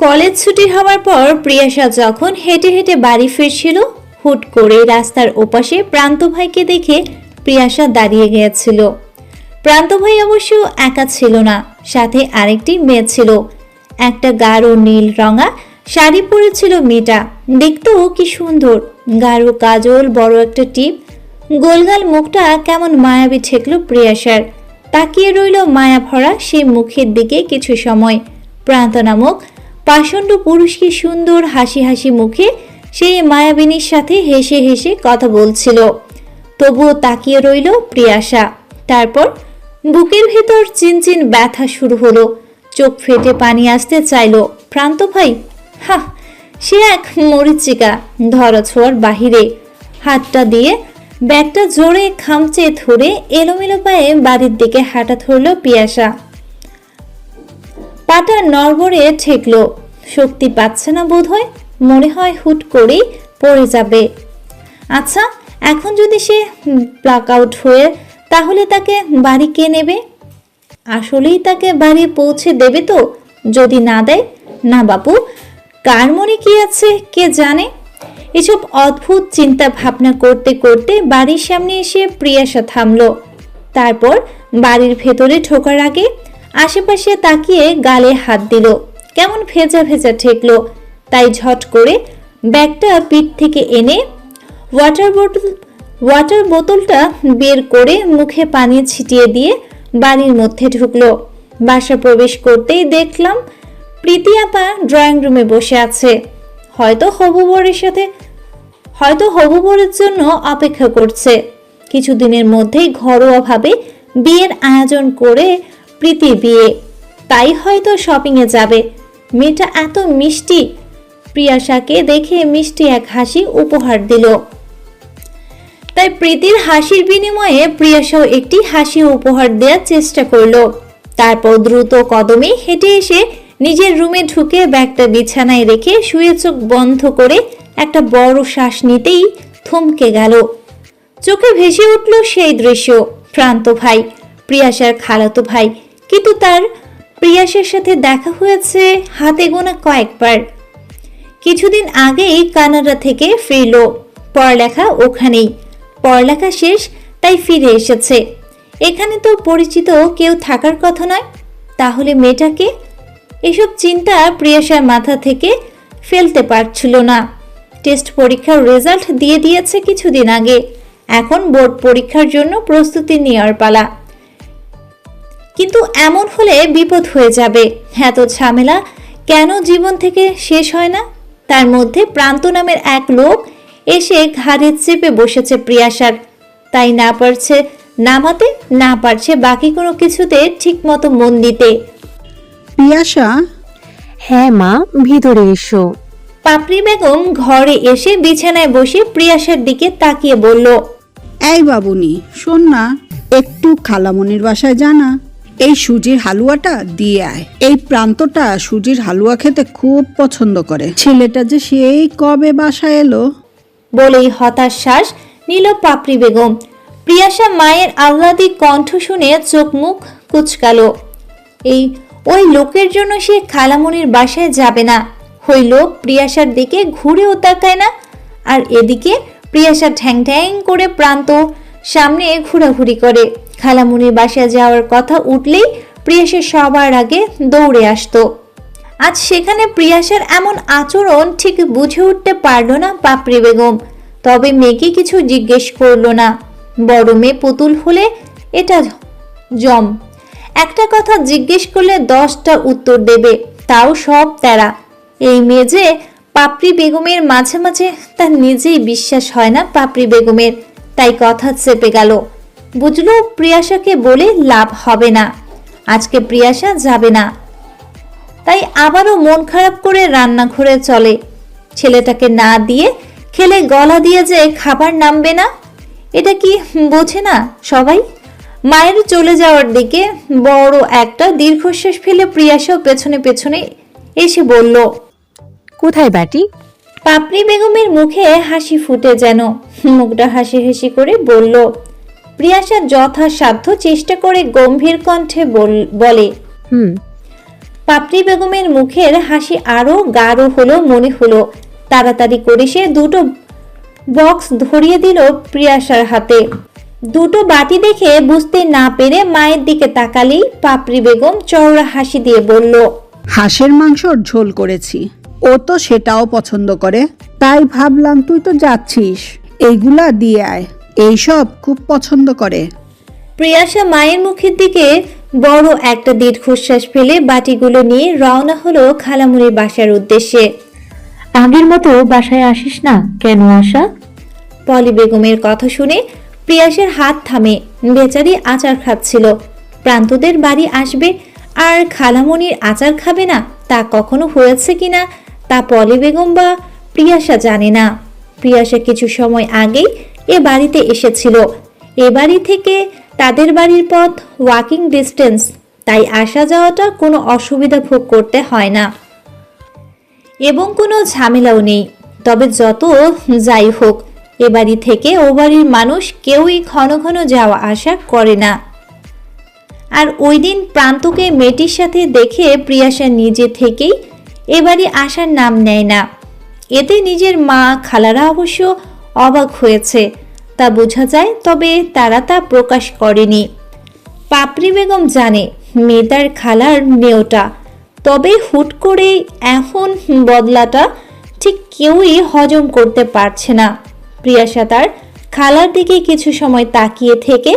College ছুটি হওয়ার পর প্রিয়াশা যখন হেঁটে হেঁটে বাড়ি ফিরছিল, হুট করে রাস্তার ওপাশে প্রান্ত ভাইকে দেখে প্রিয়াশা দাঁড়িয়ে গিয়েছিল। প্রান্ত ভাই অবশ্য একা ছিল না, সাথে আরেকটি মেয়ে ছিল। একটা গাঢ় নীল রঙা শাড়ি পরেছিল মেয়েটা, দেখতেও কি সুন্দর। গাঢ় কাজল, বড় একটা টিপ, গোলগাল মুখটা কেমন মায়াবী ঠেকলো প্রিয়াশার। তাকিয়ে রইল মায়া ভরা সেই মুখের দিকে কিছু সময়। প্রান্ত নামক পাষণ্ড পুরুষকে সুন্দর হাসি হাসি মুখে সেই মায়াবিনীর সাথে হেসে হেসে কথা বলছিল। তবুও তাকিয়ে রইল প্রিয়াশা। তারপর বুকের ভেতর চিনচিন ব্যথা শুরু হলো, চোখ ফেটে পানি আসতে চাইল। প্রান্ত ভাই, হা, সে এক মরিচিকা, ধরাছোঁয়ার বাহিরে। হাতটা দিয়ে ব্যাগটা জোরে খামচে ধরে এলোমেলো পায়ে বাড়ির দিকে হাঁটা ধরল পিয়াসা। পাটা নড়বড়ে ঠেকলো, শক্তি পাচ্ছে না বোধহয়, মনে হয় হুট করেই পড়ে যাবে। আচ্ছা, এখন যদি সে ব্ল্যাক আউট হয়ে, তাহলে তাকে বাড়ি কে নেবে? আসলেই তাকে বাড়ি পৌঁছে দেবে তো? যদি না দেয়, না বাপু, কার মনে কি আছে কে জানে। এসব অদ্ভুত চিন্তা ভাবনা করতে করতে বাড়ির সামনে এসে প্রিয়াশা থামলো। তারপর বাড়ির ভেতরে ঢোকার আগে আশেপাশে তাকিয়ে গালে হাত দিল, কেমন ভেজা ভেজা ঠেকলো। তাই ঝট করে ব্যাগটা পিঠ থেকে এনে ওয়াটার বোতলটা বের করে মুখে পানি ছিটিয়ে দিয়ে বাড়ির মধ্যে ঢুকলো। বাসা প্রবেশ করতেই দেখলাম প্রীতি আপা ড্রয়িং রুমে বসে আছে, হয়তো হবু বরের জন্য অপেক্ষা করছে। কিছুদিনের মধ্যেই ঘরোয়াভাবে বিয়ের আয়োজন করে প্রীতির বিয়ে, তাই হয়তো শপিংয়ে যাবে। মেয়েটা এত মিষ্টি। প্রিয়াশাকে দেখে মিষ্টি এক হাসি উপহার দিল। তাই প্রীতির হাসির বিনিময়ে প্রিয়াশাও একটি হাসি উপহার দেওয়ার চেষ্টা করলো। তারপর দ্রুত কদমে হেঁটে এসে নিজের রুমে ঢুকে ব্যাগটা বিছানায় রেখে শুয়ে চোখ বন্ধ করে একটা বড় শ্বাস নিতেই থমকে গেল। চোখে ভেসে উঠল সেই দৃশ্য, প্রান্ত ভাই, প্রিয়াশার খালাতো ভাই। কিন্তু তার প্রিয়াশার সাথে দেখা হয়েছে হাতে গোনা কয়েকবার। কিছুদিন আগেই কানাডা থেকে ফিরল, পড়ালেখা ওখানেই। পড়ালেখা শেষ, তাই ফিরে এসেছে। এখানে তো পরিচিত কেউ থাকার কথা নয়, তাহলে মেয়েটাকে? এসব চিন্তা প্রিয়াশার মাথা থেকে ফেলতে পারছিল না। টেস্ট পরীক্ষার রেজাল্ট দিয়ে দিয়েছে কিছুদিন আগে, এখন বোর্ড পরীক্ষার জন্য প্রস্তুতি নেওয়ার পালা। কিন্তু এমন হলে বিপদ হয়ে যাবে। এত ঝামেলা কেন জীবন থেকে শেষ হয় না? তার মধ্যে প্রান্ত নামের এক লোক এসে ঘাড়ে চেপে বসেছে প্রিয়াশার, তাই না পারছে নামাতে, না পারছে বাকি কোনো কিছুতে ঠিক মতো মন দিতে। পিয়াসা, হ্যাঁ মা, ভিতরে এসো। পাপড়ি বেগম ঘরে এসে বিছানায় বসে প্রিয়াশার দিকে তাকিয়ে বলল, এই বাবুনি, শোন না, একটু খালামনির বাসায় জানা, এই সুজির হালুয়াটা দিয়ে আয়। এই প্রান্তটা সুজির হালুয়া খেতে খুব পছন্দ করে। ছেলেটা যে সেই কবে বাসায় এলো। বলেই হতাশ শ্বাস নিল পাপড়ি বেগম। প্রিয়াশা মায়ের আহ্লাদিক কণ্ঠ শুনে চোখ মুখ কুচকালো। ওই লোকের জন্য সে খালামনির বাসায় যাবে না। ওই লোক প্রিয়াশার দিকে ঘুরেও তাকায় না। আর এদিকে প্রিয়াশা ঠ্যাং ঠ্যাং করে প্রান্ত সামনে ঘোরাঘুরি করে। খালামনির বাসায় যাওয়ার কথা উঠলেই প্রিয়াশা সবার আগে দৌড়ে আসতো। আজ সেখানে প্রিয়াশার এমন আচরণ ঠিক বুঝে উঠতে পারল না পাপড়ি বেগম। তবে মেয়েকে কিছু জিজ্ঞেস করলো না। বড় মেয়ে পুতুল হলে এটা জম, একটা কথা জিজ্ঞেস করলে 10টা উত্তর দেবে, তাও সব তেরা। এই মেয়ে যে পাপড়ি বেগমের, মাঝে মাঝে তার নিজেই বিশ্বাস হয় না পাপড়ি বেগমের। তাই কথা চেপে গেল। বুঝলো প্রিয়াশাকে বলে লাভ হবে না, আজকে প্রিয়াশা যাবে না। তাই আবারও মন খারাপ করে রান্নাঘরে চলে। ছেলেটাকে না দিয়ে খেলে গলা দিয়ে যে খাবার নামবে না, এটা কি বোঝে না সবাই? মায়ের চলে যাওয়ার দিকে বড় একটা দীর্ঘশ্বাস ফেলে প্রিয়াশাও পেছনে পেছনে এসে বলল, কোথায় বাটি? পাপড়ি বেগমের মুখে হাসি ফুটে যেন, মুখটা হাসি হাসি করে বলল। প্রিয়াশা যথাসাধ্য চেষ্টা করে গম্ভীর কণ্ঠে বলে, পাপড়ি বেগমের মুখের হাসি আরো গাঢ় হলো মনে হলো। তাড়াতাড়ি করে সে দুটো বক্স ধরিয়ে দিল প্রিয়াসার হাতে। দুটো বাটি দেখে বুঝতে না পেরে মায়ের দিকে তাকালেই পাপড়ি বেগম চওড়া হাসি দিয়ে বলল, হাঁসের মাংসর ঝোল করেছি। ও তো সেটাও পছন্দ করে, তাই ভাবলাম তুই তো যাচ্ছিস, এইগুলা দিয়ে আয়, এইসব খুব পছন্দ করে। প্রিয়াসা মায়ের মুখের দিকে বড় একটা দীর্ঘশ্বাস ফেলে বাটিগুলো নিয়ে রওনা হলো খালামুনির বাসার উদ্দেশ্যে। আগের মতো বাসায় আসিস না কেন আশা? পলি বেগমের কথা শুনে প্রিয়াসের হাত থামে। বেচারি আচার খাচ্ছিল। প্রান্তদের বাড়ি আসবে আর খালামনির আচার খাবে না, তা কখনো হয়েছে কিনা তা পলি বেগম বা প্রিয়াসা জানে না। প্রিয়াসা কিছু সময় আগেই এ বাড়িতে এসেছিল। এ বাড়ি থেকে তাদের বাড়ির পথ ওয়াকিং ডিস্টেন্স, তাই আসা যাওয়াটা কোনো অসুবিধা ভোগ করতে হয় না এবং কোনো ঝামেলাও নেই। তবে যত যাই হোক, এ বাড়ি থেকে ও বাড়ির মানুষ কেউই ঘন ঘন যাওয়া আসা করে না। আর ওই দিন প্রান্তকে মেয়েটির সাথে দেখে প্রিয়াসা নিজে থেকেই এ বাড়ি আসার নাম নেয় না। এতে নিজের মা খালারা অবশ্য অবাক হয়েছে, তা বোঝা যায়, তবে তারা তা প্রকাশ করেনি। পাপড়ি বেগম জানে মেয়ে তার খালার মেয়েটা, তবে হুট করে এখন বদলাটা ঠিক কেউই হজম করতে পারছে না। প্রিয়াসা তার খালার দিকে কিছু সময় তাকিয়ে থেকে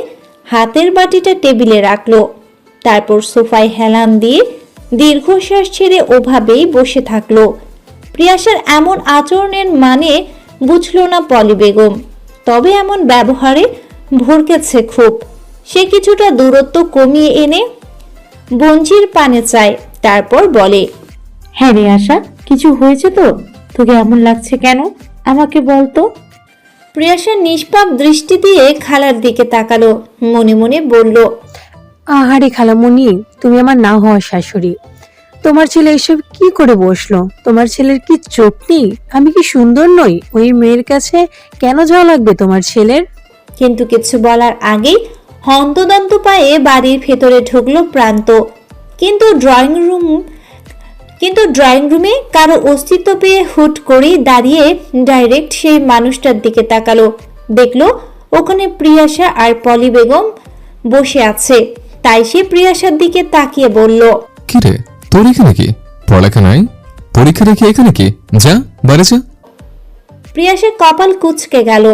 হাতের বাটিটা টেবিলে রাখলো। তারপর সোফায় হেলান দিয়ে দীর্ঘশ্বাস ছেড়ে ওভাবেই বসে থাকলো। প্রিয়াসার এমন আচরণের মানে বুঝলো না পলি বেগম, তবে এমন ব্যবহারে ভরকেছে খুব। সে কিছুটা দূরত্ব কমিয়ে এনে বঞ্চির পানে চায়, তারপর বলে, হ্যাঁ রে আশা, কিছু হয়েছে তো? তোকে এমন লাগছে কেন আমাকে বলতো? প্রিয়াসা নিষ্পাপ দৃষ্টি দিয়ে খালার দিকে তাকালো, মনে মনে বলল, আহারে খালামণি, তুমি আমার না হওয়া শাশুড়ি। তোমার ছেলে এসব কি করে বসলো? তোমার ছেলের কি চোখ নেই? আমি কি সুন্দর নই? ওই মেয়ের কাছে কেন যাওয়া লাগবে তোমার ছেলের? কিন্তু কিছু বলার আগেই হন্তদন্ত পায়ে বাড়ির ভেতরে ঢুকলো প্রান্ত। কিন্তু ড্রয়িং রুমে কারো অস্তিত্ব পেয়ে হুট করে দাঁড়িয়ে ডাইরেক্ট সেই মানুষটার দিকে তাকালো। দেখলো ওখানে প্রিয়াসা আর পলি বেগম বসে আছে, তাই সে প্রিয়াসার দিকে তাকিয়ে বলল, কি রে, তোর এখানে কি? পড়ালেখা নাই? পরীক্ষা রেখে এখানে কি? যা বাইরে যা। প্রিয়াসা কপাল কুঁচকে গেল।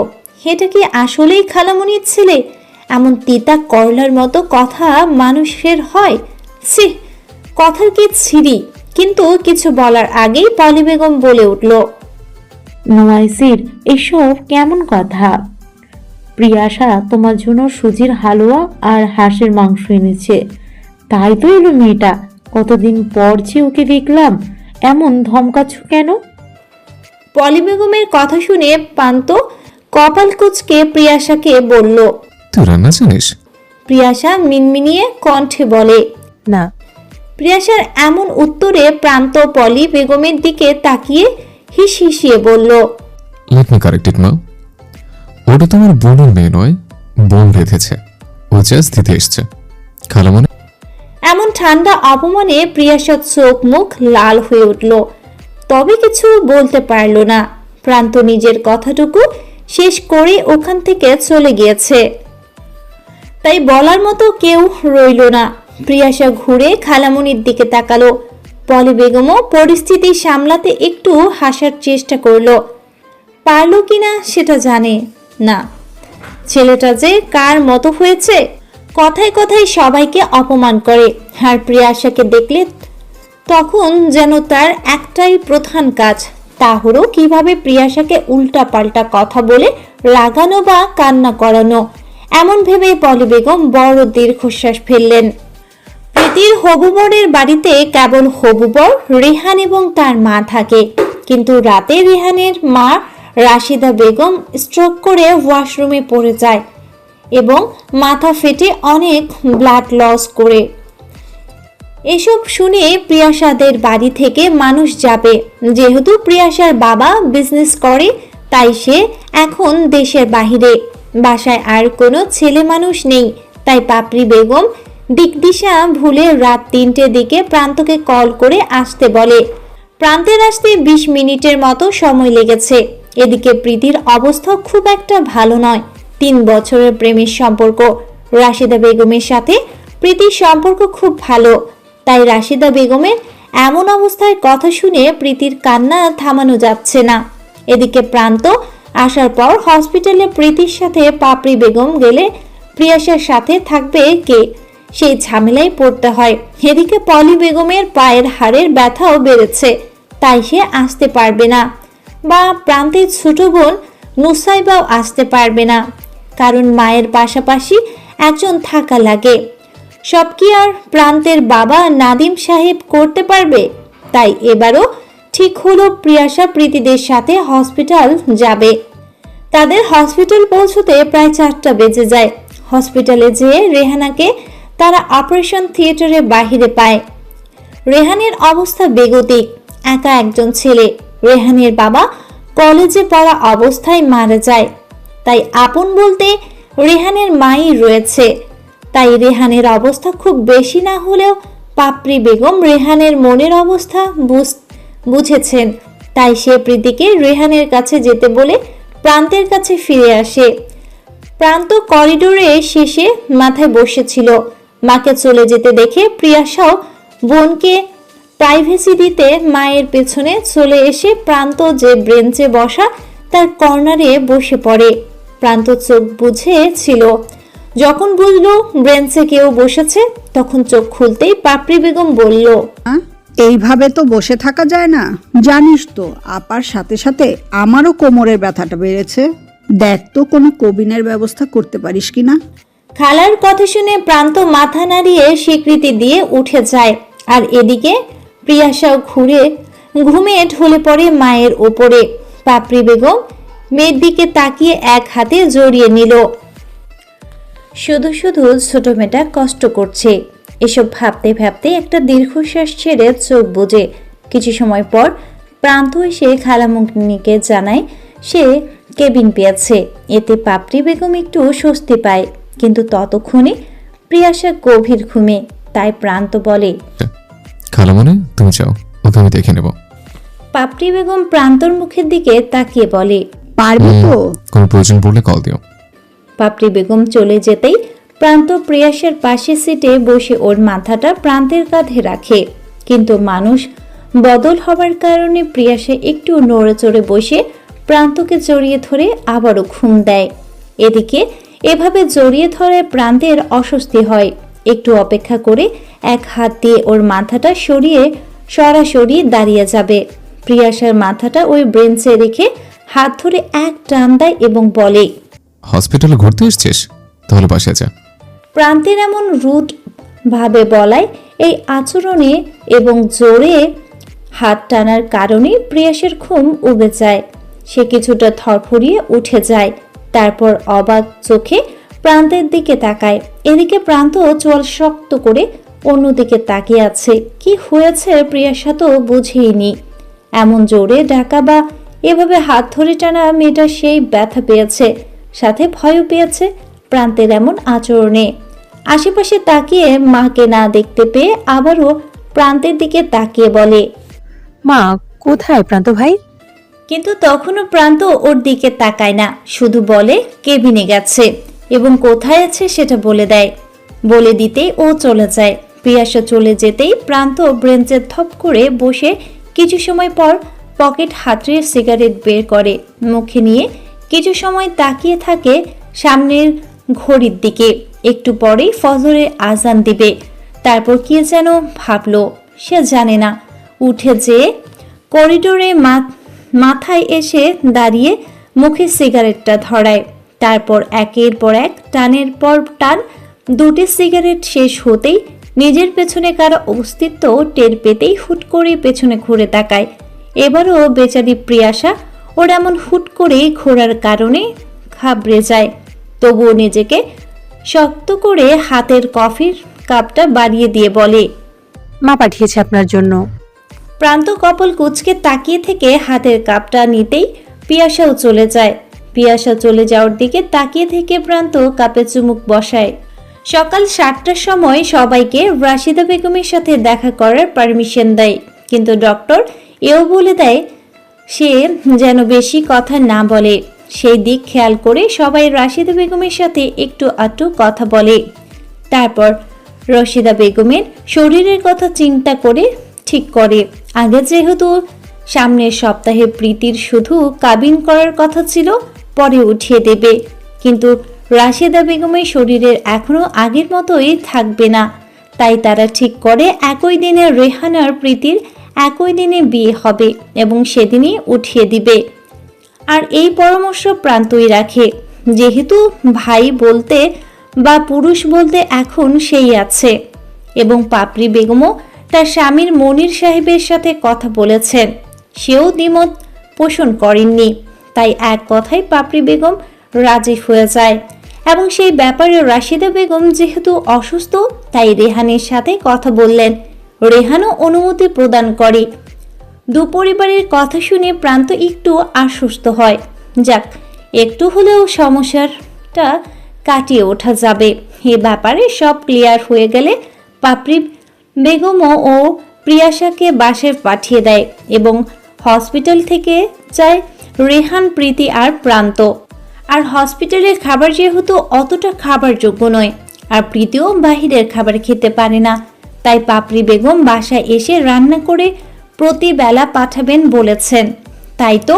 এটা কি আসলেই খালামণির ছেলে? এমন তিতা করলার মতো কথা মানুষের হয়? ছি, কথার কি ছিরি। কিন্তু কিছু বলার আগেই পলি বেগম বলে উঠল, নোয়াইসির এসব কেমন কথা? প্রিয়াশা তোমার জন্য সুজির হালুয়া আর হাঁসের মাংস এনেছে, তাই তো এলো মেয়েটা। কতদিন পর যে ওকে দেখলাম, এমন ধমকাচ্ছ কেন? পলি বেগমের কথা শুনে পান্ত কপাল কুঁচকে প্রিয়াসাকে বলল। তুই রান্না জানিস? প্রিয়াসা মিনমিনিয়ে কণ্ঠে বলে। না। প্রিয়াসার এমন উত্তরে প্রান্ত পলি বেগমের দিকে তাকিয়ে হিসিয়ে বলল, লেট মি কারেক্ট ইট মা, ওটা তোমার বোনের মেয়ে নয়, বোন রেঁধেছে, ও জাস্ট দিতে এসছে। খালামণি এমন ঠান্ডা অপমানে প্রিয়াসার চোখ মুখ লাল হয়ে উঠল, তবে কিছু বলতে পারল না। প্রান্ত নিজের কথাটুকু শেষ করে ওখান থেকে চলে গিয়েছে, তাই বলার মতো কেউ রইল না। প্রিয়াসা ঘুরে খালামণির দিকে তাকালো। পলি বেগমও পরিস্থিতি সামলাতে একটু হাসার চেষ্টা করলো, পারল কিনা সেটা জানে না। ছেলেটা যে কার মতো হয়েছে, কথায় কথায় সবাইকে অপমান করে। আর প্রিয়াসাকে দেখলে তখন যেন তার একটাই প্রধান কাজ, তা হলো কিভাবে প্রিয়াসাকে উল্টা পাল্টা কথা বলে রাগানো বা কান্না করানো। এমন ভেবে পলি বেগম বড় দীর্ঘশ্বাস ফেললেন। প্রীতির হবুবরের বাড়িতে কেবল হবুবর, রেহান এবং তার মা থাকে। কিন্তু রাতে রেহানের মা রাশিদা বেগম স্ট্রোক করে ওয়াশরুমে পড়ে যায় এবং মাথা ফেটে অনেক ব্লাড লস করে। এসব শুনে প্রিয়াসাদের বাড়ি থেকে মানুষ যাবে। যেহেতু প্রিয়াসার বাবা বিজনেস করে, তাই সে এখন দেশের বাহিরে। বাসায় আর কোনো ছেলে মানুষ নেই, তাই পাপড়ি বেগম দিকদিশা ভুলে রাত 3টের দিকে প্রান্তকে কল করে আসতে বলে। প্রান্তের আসতে 20 মিনিটের মতো সময় লেগেছে। এদিকে প্রীতির অবস্থা খুব একটা ভালো নয়। 3 বছরের প্রেমের সম্পর্ক। রাশিদা বেগমের সাথে প্রীতির সম্পর্ক খুব ভালো, তাই রাশিদা বেগমের এমন অবস্থায় কথা শুনে প্রীতির কান্না থামানো যাচ্ছে না। এদিকে প্রান্ত আসার পর হসপিটালে প্রীতির সাথে পাপড়ি বেগম গেলে প্রিয়াসার সাথে থাকবে কে, সেই ঝামেলায় পড়তে হয়। এদিকে পলি বেগমের পায়ের হাড়ের ব্যথাও বেড়েছে, তাই সে আসতে পারবে না, বা প্রান্তের ছোট বোন নুসাইবাও আসতে পারবে না, কারণ মায়ের পাশাপাশি একজন থাকা লাগে। সব কি আর প্রান্তের বাবা নাদিম সাহেব করতে পারবে? তাই এবারও ঠিক হলো প্রিয়াসা প্রীতিদের সাথে হসপিটাল যাবে। তাদের হসপিটাল পৌঁছতে প্রায় 4টা বেজে যায়। হসপিটালে যেয়ে রেহানাকে তারা অপারেশন থিয়েটারে বাহিরে পায়। রেহানের অবস্থা বেগতিক, একা একজন ছেলে। রেহানের বাবা কলেজে পড়া অবস্থায় মারা যায়, তাই আপন বলতে রেহানের মাই রয়েছে। তাই রেহানের অবস্থা খুব বেশি না হলেও পাপড়ি বেগম রেহানের মনের অবস্থা বুঝেছেন, তাই সে প্রীতিকে রেহানের কাছে যেতে বলে প্রান্তের কাছে ফিরে আসে। প্রান্ত করিডোরে শেষে মাথায় বসেছিল। মাকে চলে যেতে দেখে প্রিয়াসাও বোনকে প্রাইভেসি দিতে মায়ের পেছনে চলে এসে প্রান্ত যে ব্রেঞ্চে বসা তার কর্নারে বসে পড়ে। প্রান্ত চোখ বুঝে ছিল, যখন বুঝলো ব্রেঞ্চে কেউ বসেছে তখন চোখ খুলতেই পাপড়ি বেগম বলল, এইভাবে তো বসে থাকা যায় না, জানিস তো আপার সাথে সাথে আমারও কোমরের ব্যথাটা বেড়েছে। দেখ তো কোনো কবিনের ব্যবস্থা করতে পারিস কিনা। খালার কথা শুনে প্রান্ত মাথা নাড়িয়ে স্বীকৃতি দিয়ে উঠে যায়। আর এদিকে প্রিয়াসাও ঘুমিয়ে ঢলে পড়ে মায়ের ওপরে। পাপড়ি বেগম মেয়ের দিকে তাকিয়ে এক হাতে জড়িয়ে নিল। শুধু শুধু ছোট মেয়েটা কষ্ট করছে। এসব ভাবতে ভাবতে একটা দীর্ঘশ্বাস ছেড়ে চোখ বুজে কিছু সময় পর প্রান্ত এসে খালামুনিকে জানায় সে কেবিন পেয়েছে। এতে পাপড়ি বেগম একটু স্বস্তি পায়, কিন্তু ততক্ষণে প্রিয়াসা গভীর ঘুমে। তাই প্রান্ত বলে, খালামণি তুমি যাও, ওকে আমি দেখে নেব। পাপড়ি বেগম প্রান্তর মুখের দিকে তাকিয়ে বলে, পারবি তো? কোনো প্রয়োজন পড়লে কল দিও। পাপড়ি বেগম চলে যেতেই প্রান্ত প্রিয়াসের পাশে সিটে বসে ওর মাথাটা প্রান্তের কাঁধে রাখে। কিন্তু মানুষ বদল হবার কারণে প্রিয়াসে একটু নড়ে চড়ে বসে প্রান্তকে জড়িয়ে ধরে আবারও ঘুম দেয়। এদিকে এভাবে জড়িয়ে ধরে প্রান্তের অস্বস্তি হয়। একটু অপেক্ষা করে এক হাত দিয়ে ওর মাথাটা সরাসরি দাঁড়িয়ে যাবে। প্রিয়াসার মাথাটা ওই ব্রেঞ্চে রেখে হাত ধরে এক টান দেয় এবং বলে, হসপিটালে ঘুরতে এসেছিস? তাহলে বাসায় যা। প্রান্তের এমন রুট ভাবে বলায়, এই আচরণে এবং জোরে হাত টানার কারণে প্রিয়াসের ঘুম উবে যায়। সে কিছুটা থরফরিয়ে উঠে যায়। তারপর অবাক চোখে প্রান্তের দিকে তাকায়। এদিকে প্রান্ত চোয়াল শক্ত করে অন্যদিকে তাকিয়ে আছে। কি হয়েছে প্রিয়াসা তো বুঝেইনি। এমন জোরে ডাকা বা এভাবে হাত ধরে টানা মেয়েটা সেই ব্যথা পেয়েছে, সাথে ভয়ও পেয়েছে প্রান্তের এমন আচরণে। আশেপাশে তাকিয়ে মাকে না দেখতে পেয়ে আবারও প্রান্তের দিকে তাকিয়ে বলে, মা কোথায় প্রান্ত ভাই? কিন্তু তখনও প্রান্ত ওর দিকে তাকায় না, শুধু বলে কেবিনে গেছে এবং কোথায় আছে সেটা বলে দেয়। বলে দিতেই ও চলে যায়। প্রিয়াসা চলে যেতেই প্রান্ত ব্রেঞ্চে থপ করে বসে কিছু সময় পর পকেট হাতড়ে সিগারেট বের করে মুখে নিয়ে কিছু সময় তাকিয়ে থাকে সামনের ঘড়ির দিকে। একটু পরেই ফজরের আজান দিবে। তারপর কি যেন ভাবলো, সে জানে না। উঠে যেয়ে করিডোরে মাথায় এসে দাঁড়িয়ে মুখে সিগারেটটা ধরায়। তারপর একের পর এক টানের পর টান 2টি সিগারেট শেষ হতেই নিজের পেছনে কারো অস্তিত্ব টের পেতেই হুট করে পেছনে ঘুরে তাকায়। এবারও বেচারি প্রিয়াসা ওর এমন হুট করে ঘোরার কারণে ঘাবড়ে যায়। তবুও নিজেকে শক্ত করে হাতের কফির কাপটা বাড়িয়ে দিয়ে বলে, মা পাঠিয়েছে আপনার জন্য। প্রান্ত কপাল কুঁচকে তাকিয়ে থেকে হাতের কাপটা নিতেই পিয়াসাও চলে যায়। পিয়াসা চলে যাওয়ার দিকে তাকিয়ে থেকে প্রান্ত কাপে চুমুক বসায়। সকাল 7টার সময় সবাইকে রাশিদা বেগমের সাথে দেখা করার পারমিশন দেয়, কিন্তু ডক্টর এও বলে দেয় সে যেন বেশি কথা না বলে। সেই দিক খেয়াল করে সবাই রাশিদা বেগমের সাথে একটু আধটু কথা বলে। তারপর রশিদা বেগমের শরীরের কথা চিন্তা করে ঠিক করে, আগে যেহেতু সামনের সপ্তাহে প্রীতির শুধু কাবিন করার কথা ছিল, পরে উঠিয়ে দেবে, কিন্তু রাশিদা বেগমের শরীরের এখনো আগের মতোই থাকবে না। তাই তারা ঠিক করে একই দিনে রেহান আর প্রীতির একই দিনে বিয়ে হবে এবং সেদিনই উঠিয়ে দিবে। আর এই পরামর্শ প্রান্তই রাখে, যেহেতু ভাই বলতে বা পুরুষ বলতে এখন সেই আছে। এবং পাপড়ি বেগমও তার স্বামীর মনির সাহেবের সাথে কথা বলেছেন, সেও দ্বিমত পোষণ করেননি। তাই এক কথায় পাপড়ি বেগম রাজি হয়ে যায় এবং সেই ব্যাপারে রাশিদা বেগম যেহেতু অসুস্থ, তাই রেহানের সাথে কথা বললেন। রেহানও অনুমতি প্রদান করে। দু পরিবারের কথা শুনে প্রান্ত একটু আশ্বস্ত হয়। যাক, একটু হলেও সমস্যাটা কাটিয়ে ওঠা যাবে। এ ব্যাপারে সব ক্লিয়ার হয়ে গেলে পাপড়ি বেগমও ও প্রিয়াশাকে বাসায় পাঠিয়ে দেয় এবং হসপিটাল থেকে যায় রেহান, প্রীতি আর প্রান্ত। আর হসপিটালের খাবার যেহেতু অতটা খাবার যোগ্য নয়, আর প্রীতিও বাহিরের খাবার খেতে পারে না, তাই পাপড়ি বেগম বাসায় এসে রান্না করে প্রতিবেলা পাঠাবেন বলেছেন। তাই তো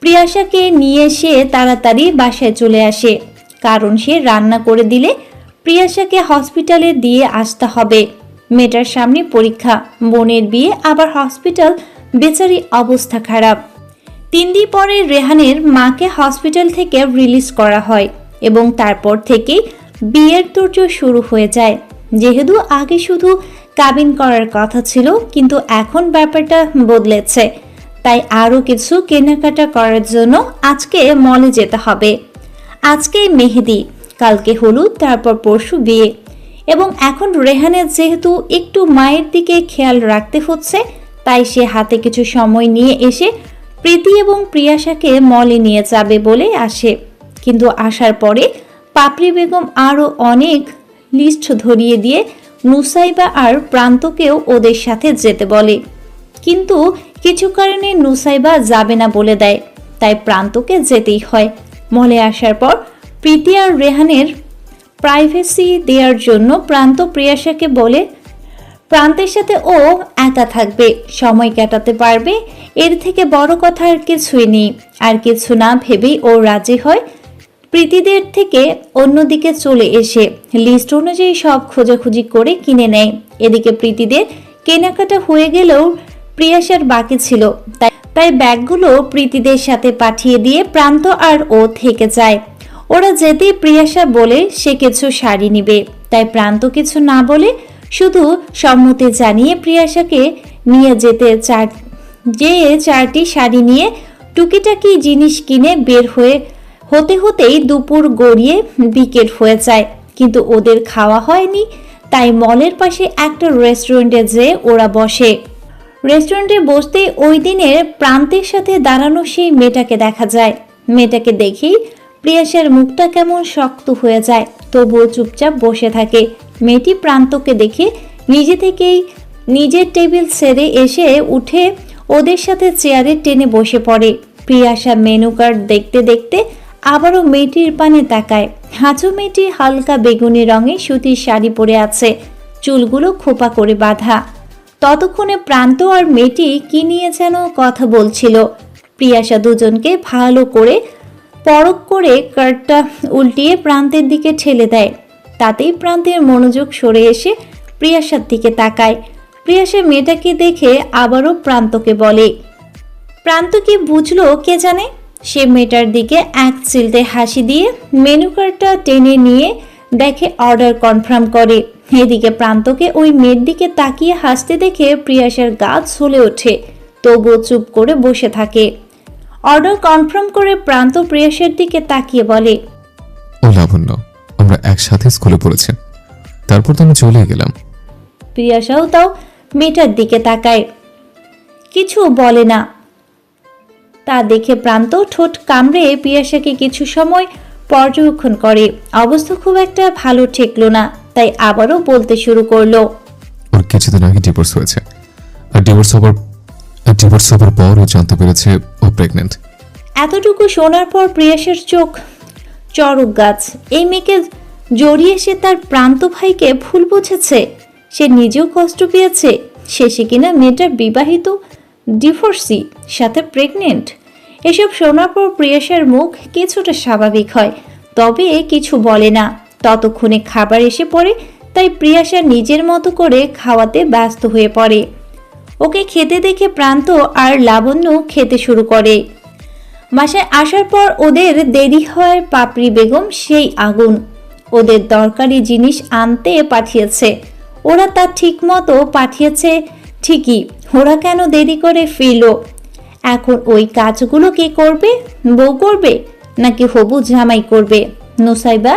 প্রিয়াশাকে নিয়ে সে তাড়াতাড়ি বাসায় চলে আসে, কারণ সে রান্না করে দিলে প্রিয়াশাকে হসপিটালে দিয়ে আসতে হবে। মেয়েটার সামনে পরীক্ষা, বোনের বিয়ে, আবার হসপিটাল, বেচারি অবস্থা খারাপ। 3 দিন পরে রেহানের মাকে হসপিটাল থেকে রিলিজ করা হয় এবং তারপর থেকেই বিয়ের তোড়জোড় শুরু হয়ে যায়। যেহেতু আগে শুধু কাবিন করার কথা ছিল, কিন্তু এখন ব্যাপারটা বদলেছে, তাই আরও কিছু কেনাকাটা করার জন্য আজকে মলে যেতে হবে। আজকে মেহেদি, কালকে হলুদ, তারপর পরশু বিয়ে। এবং এখন রেহানের যেহেতু একটু মায়ের দিকে খেয়াল রাখতে হচ্ছে, তাই সে হাতে কিছু সময় নিয়ে এসে প্রীতি এবং প্রিয়াশাকে মলে নিয়ে যাবে বলে আসে। কিন্তু আসার পরে পাপড়ি বেগম আরও অনেক লিস্ট ধরিয়ে দিয়ে নুসাইবা আর প্রান্তকেও ওদের সাথে যেতে বলে, কিন্তু কিছু কারণে নুসাইবা যাবে না বলে দেয়, তাই প্রান্তকে যেতেই হয়। মলে আসার পর প্রীতি আর রেহানের প্রাইভেসি দেওয়ার জন্য প্রান্ত প্রিয়াশাকে বলে প্রান্তের সাথে ও একা থাকবে, সময় কাটাতে পারবে, এর থেকে বড় কথা আর কিছুই নেই। আর কিছু না ভেবেই ও রাজি হয়। প্রীতিদের থেকে অন্যদিকে চলে এসে লিস্ট অনুযায়ী সব খোঁজাখুঁজি করে কিনে নেয়। এদিকে প্রীতিদের কেনাকাটা হয়ে গেলেও প্রিয়াশার বাকি ছিল, তাই ব্যাগগুলো প্রীতিদের সাথে পাঠিয়ে দিয়ে প্রান্ত আর ও থেকে যায়। ওরা যেতেই প্রিয়াশা বলে সে কিছু শাড়ি নিবে, তাই প্রান্ত কিছু না বলে শুধু সম্মতি জানিয়ে প্রিয়াশাকে নিয়ে যেতে চারটি শাড়ি নিয়ে টুকিটাকি জিনিস কিনে বের হতেই দুপুর গড়িয়ে বিকেল হয়ে যায়। কিন্তু ওদের খাওয়া হয়নি, তাই মলের পাশে একটা রেস্টুরেন্টে যেয়ে ওরা বসে। রেস্টুরেন্টে বসতেই ওই দিনের প্রান্তের সাথে দাঁড়ানো সেই মেয়েটাকে দেখা যায়। মেয়েটাকে দেখেই প্রিয়াশার মুখটা কেমন শক্ত হয়ে যায়, তবুও চুপচাপ বসে থাকে। মেয়েটি প্রান্তকে দেখে নিজে থেকেই নিজের টেবিল ছেড়ে এসে উঠে ওদের সাথে চেয়ারে টেনে বসে পড়ে। প্রিয়াশা মেনু কার্ড দেখতে দেখতে আবারও মেয়েটির পানে তাকায়। হাঁচু মেয়েটি হালকা বেগুনি রঙে সুতির শাড়ি পরে আছে, চুলগুলো খোপা করে বাঁধা। ততক্ষণে প্রান্ত আর মেয়েটি কি নিয়ে যেন কথা বলছিল। প্রিয়াশা দুজনকে ভালো করে পরখ করে কার্ডটা উল্টিয়ে প্রান্তের দিকে ঠেলে দেয়। তাতেই প্রান্তের মনোযোগ সরে এসে প্রিয়াশার দিকে তাকায়। প্রিয়াশা মেয়েটাকে দেখে আবারও প্রান্তকে বলে। প্রান্ত কি বুঝলো কে জানে, সে মেয়েটার দিকে এক চিলতে হাসি দিয়ে মেনু কার্ডটা টেনে নিয়ে দেখে অর্ডার কনফার্ম করে। এদিকে প্রান্তকে ওই মেয়ের দিকে তাকিয়ে হাসতে দেখে প্রিয়াশার গা জ্বলে ওঠে, তবুও চুপ করে বসে থাকে। অর্ডার কনফার্ম করে প্রান্ত প্রিয়াশার দিকে তাকিয়ে বলে, ও লাবণ্য, আমরা একসাথে স্কুলে পড়েছি, তারপর তো আমি চলে গেলাম। প্রিয়াশাও তাও মেয়েটার দিকে তাকায়, কিছু বলে না। তা দেখে প্রান্ত ঠোঁট কামড়ে প্রিয়াশাকে কিছু সময় পর্যবেক্ষণ করে। অবস্থা খুব একটা ভালো ঠেকলো না। তাই আবারও বলতে শুরু করলো। ওর কিছুদিন আগে ডিভোর্স হয়েছে, আর ডিভোর্স হবার পর ও জানতে পেরেছে ও প্রেগনেন্ট। এতটুকু শোনার পর প্রিয়াসের চোখ চড়ক গাছ। এই মেয়েকে জড়িয়ে সে তার প্রান্ত ভাইকে ভুল বুঝেছে, সে নিজেও কষ্ট পেয়েছে, শেষে কিনা মেয়েটার বিবাহিত, ডিভোর্সি, সাথে প্রেগনেন্ট। এসব শোনার পর প্রিয়াসের মুখ কিছুটা স্বাভাবিক হয়, তবে কিছু বলে না। ততক্ষণে খাবার এসে পড়ে, তাই প্রিয়াসা নিজের মতো করে খাওয়াতে ব্যস্ত হয়ে পড়ে। ওকে খেতে দেখে প্রান্ত আর লাবণ্য খেতে শুরু করে। বাসায় আসার পর ওদের দেরি হয়, পাপড়ি বেগম সেই আগুন ওদের দরকারি জিনিস আনতে পাঠিয়েছে। ওরা তা ঠিক মতো পাঠিয়েছে ঠিকই, ওরা কেন দেরি করে ফিরল? এখন ওই কাজগুলো কে করবে? বউ করবে নাকি হবু জামাই করবে? নুসাইবা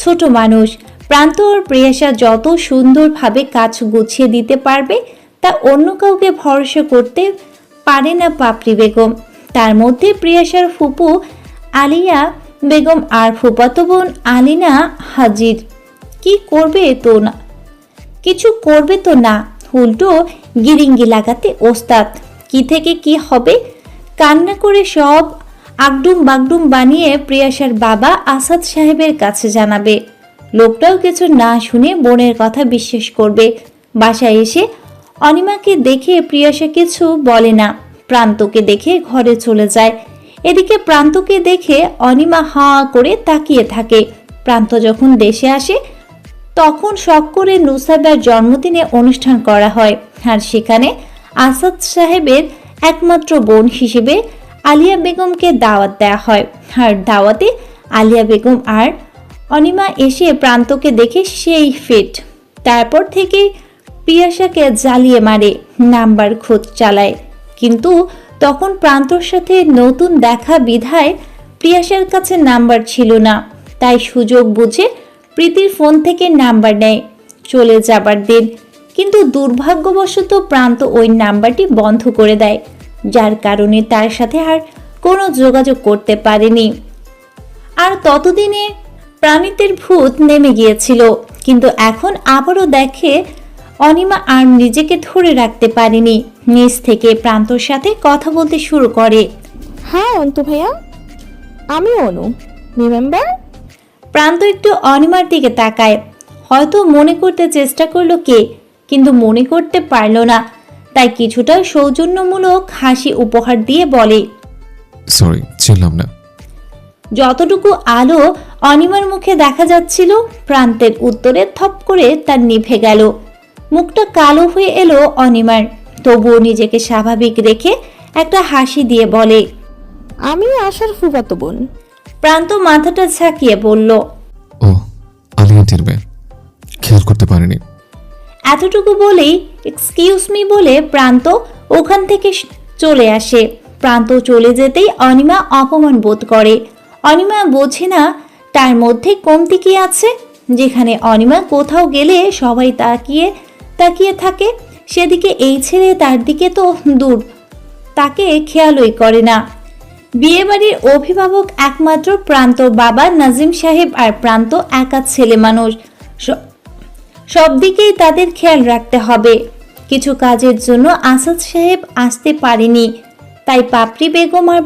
ছোট মানুষ, প্রান্ত ওর প্রিয়াসা যত সুন্দরভাবে কাজ গুছিয়ে দিতে পারবে তা অন্য কাউকে ভরসা করতে পারে না পাপড়ি বেগম। তার মধ্যে প্রিয়াসার ফুপু আলিয়া বেগম আর ফুপাতো বোন আলিনা হাজির। কি করবে তো না, কিছু করবে তো না, উল্টো গিরিঙ্গি লাগাতে ওস্তাদ। কি থেকে কি হবে কান্না করে সব আগডুম বাগডুম বানিয়ে প্রিয়াসার বাবা আসাদ সাহেবের কাছে জানাবে। লোকটাও কিছু না শুনে বোনের কথা বিশ্বাস করবে। বাসায় এসে অনিমাকে দেখে প্রিয়াসা কিছু বলে না, প্রান্তকে দেখে ঘরে চলে যায়। এদিকে প্রান্তকে দেখে অনিমা হাঁ করে তাকিয়ে থাকে। প্রান্ত যখন দেশে আসে তখন শখ করে নুসাইবার জন্মদিনে অনুষ্ঠান করা হয়, আর সেখানে আসাদ সাহেবের একমাত্র বোন হিসেবে আলিয়া বেগমকে দাওয়াত দেওয়া হয়। আর দাওয়াতে আলিয়া বেগম আর অনিমা এসে প্রান্তকে দেখে সেই ফিট। তারপর থেকেই প্রিয়াসাকে জ্বালিয়ে মারে, নাম্বার খোঁজ চালায়। কিন্তু তখন প্রান্তর সাথে নতুন দেখা বিধায় প্রিয়াসার কাছে নাম্বার ছিল না, তাই সুযোগ বুঝে প্রীতির ফোন থেকে নাম্বার নেয়। চলে যাবার দিন কিন্তু দুর্ভাগ্যবশত প্রান্ত ওই নাম্বারটি বন্ধ করে দেয়, যার কারণে তার সাথে আর কোনো যোগাযোগ করতে পারেনি। আর ততদিনে প্রাণীদের ভূত নেমে গিয়েছিল, কিন্তু এখন আবারও দেখে অনিমা আর নিজেকে ধরে রাখতে পারেনি, নিজ থেকে প্রান্তর সাথে কথা বলতে শুরু করে। হ্যাঁ অন্তু ভাইয়া, আমি অনু, রিমেম্বার? প্রান্ত একটু অনিমার দিকে তাকায়, হয়তো মনে করতে চেষ্টা করলো কে, কিন্তু মনে করতে পারল না, তাই কিছুটা সৌজন্যমূলক হাসি উপহার দিয়ে বলে, সরি, ছিলাম না। যতটুকু আলো অনিমার মুখে দেখা যাচ্ছিল প্রান্তের উত্তরে থপ করে তার নিভে গেল। মুখটা কালো হয়ে এলো অনিমার, তবুও নিজেকে স্বাভাবিক রেখে একটা হাসি দিয়ে বলে, আমি আশার ফুফাতো বোন। প্রান্ত মাথাটা ঝাঁকিয়ে বলল, ও, আলিয়ান্টির মেয়ে, খেয়াল করতে পারিনি। এতটুকু বলেই এক্সকিউজ মি বলে প্রান্ত ওখান থেকে চলে আসে। প্রান্ত চলে যেতেই অনিমা অপমান বোধ করে। অনিমা বোঝে না তার মধ্যে কমতি কি আছে। যেখানে অনিমা কোথাও গেলে সবাই তাকিয়ে তাকিয়ে থাকে, সেদিকে এই ছেলে তার দিকে তো দূর, তাকে খেয়ালই করে না। বিয়েবাড়ির অভিভাবক একমাত্র প্রান্ত বাবা নাজিম সাহেব, আর প্রান্ত একা ছেলে মানুষ, সব দিকেই তাদের খেয়াল রাখতে হবে। কিছু কাজের জন্য আসাদ সাহেব আসতে পারেনি, তাই পাপড়ি বেগম আর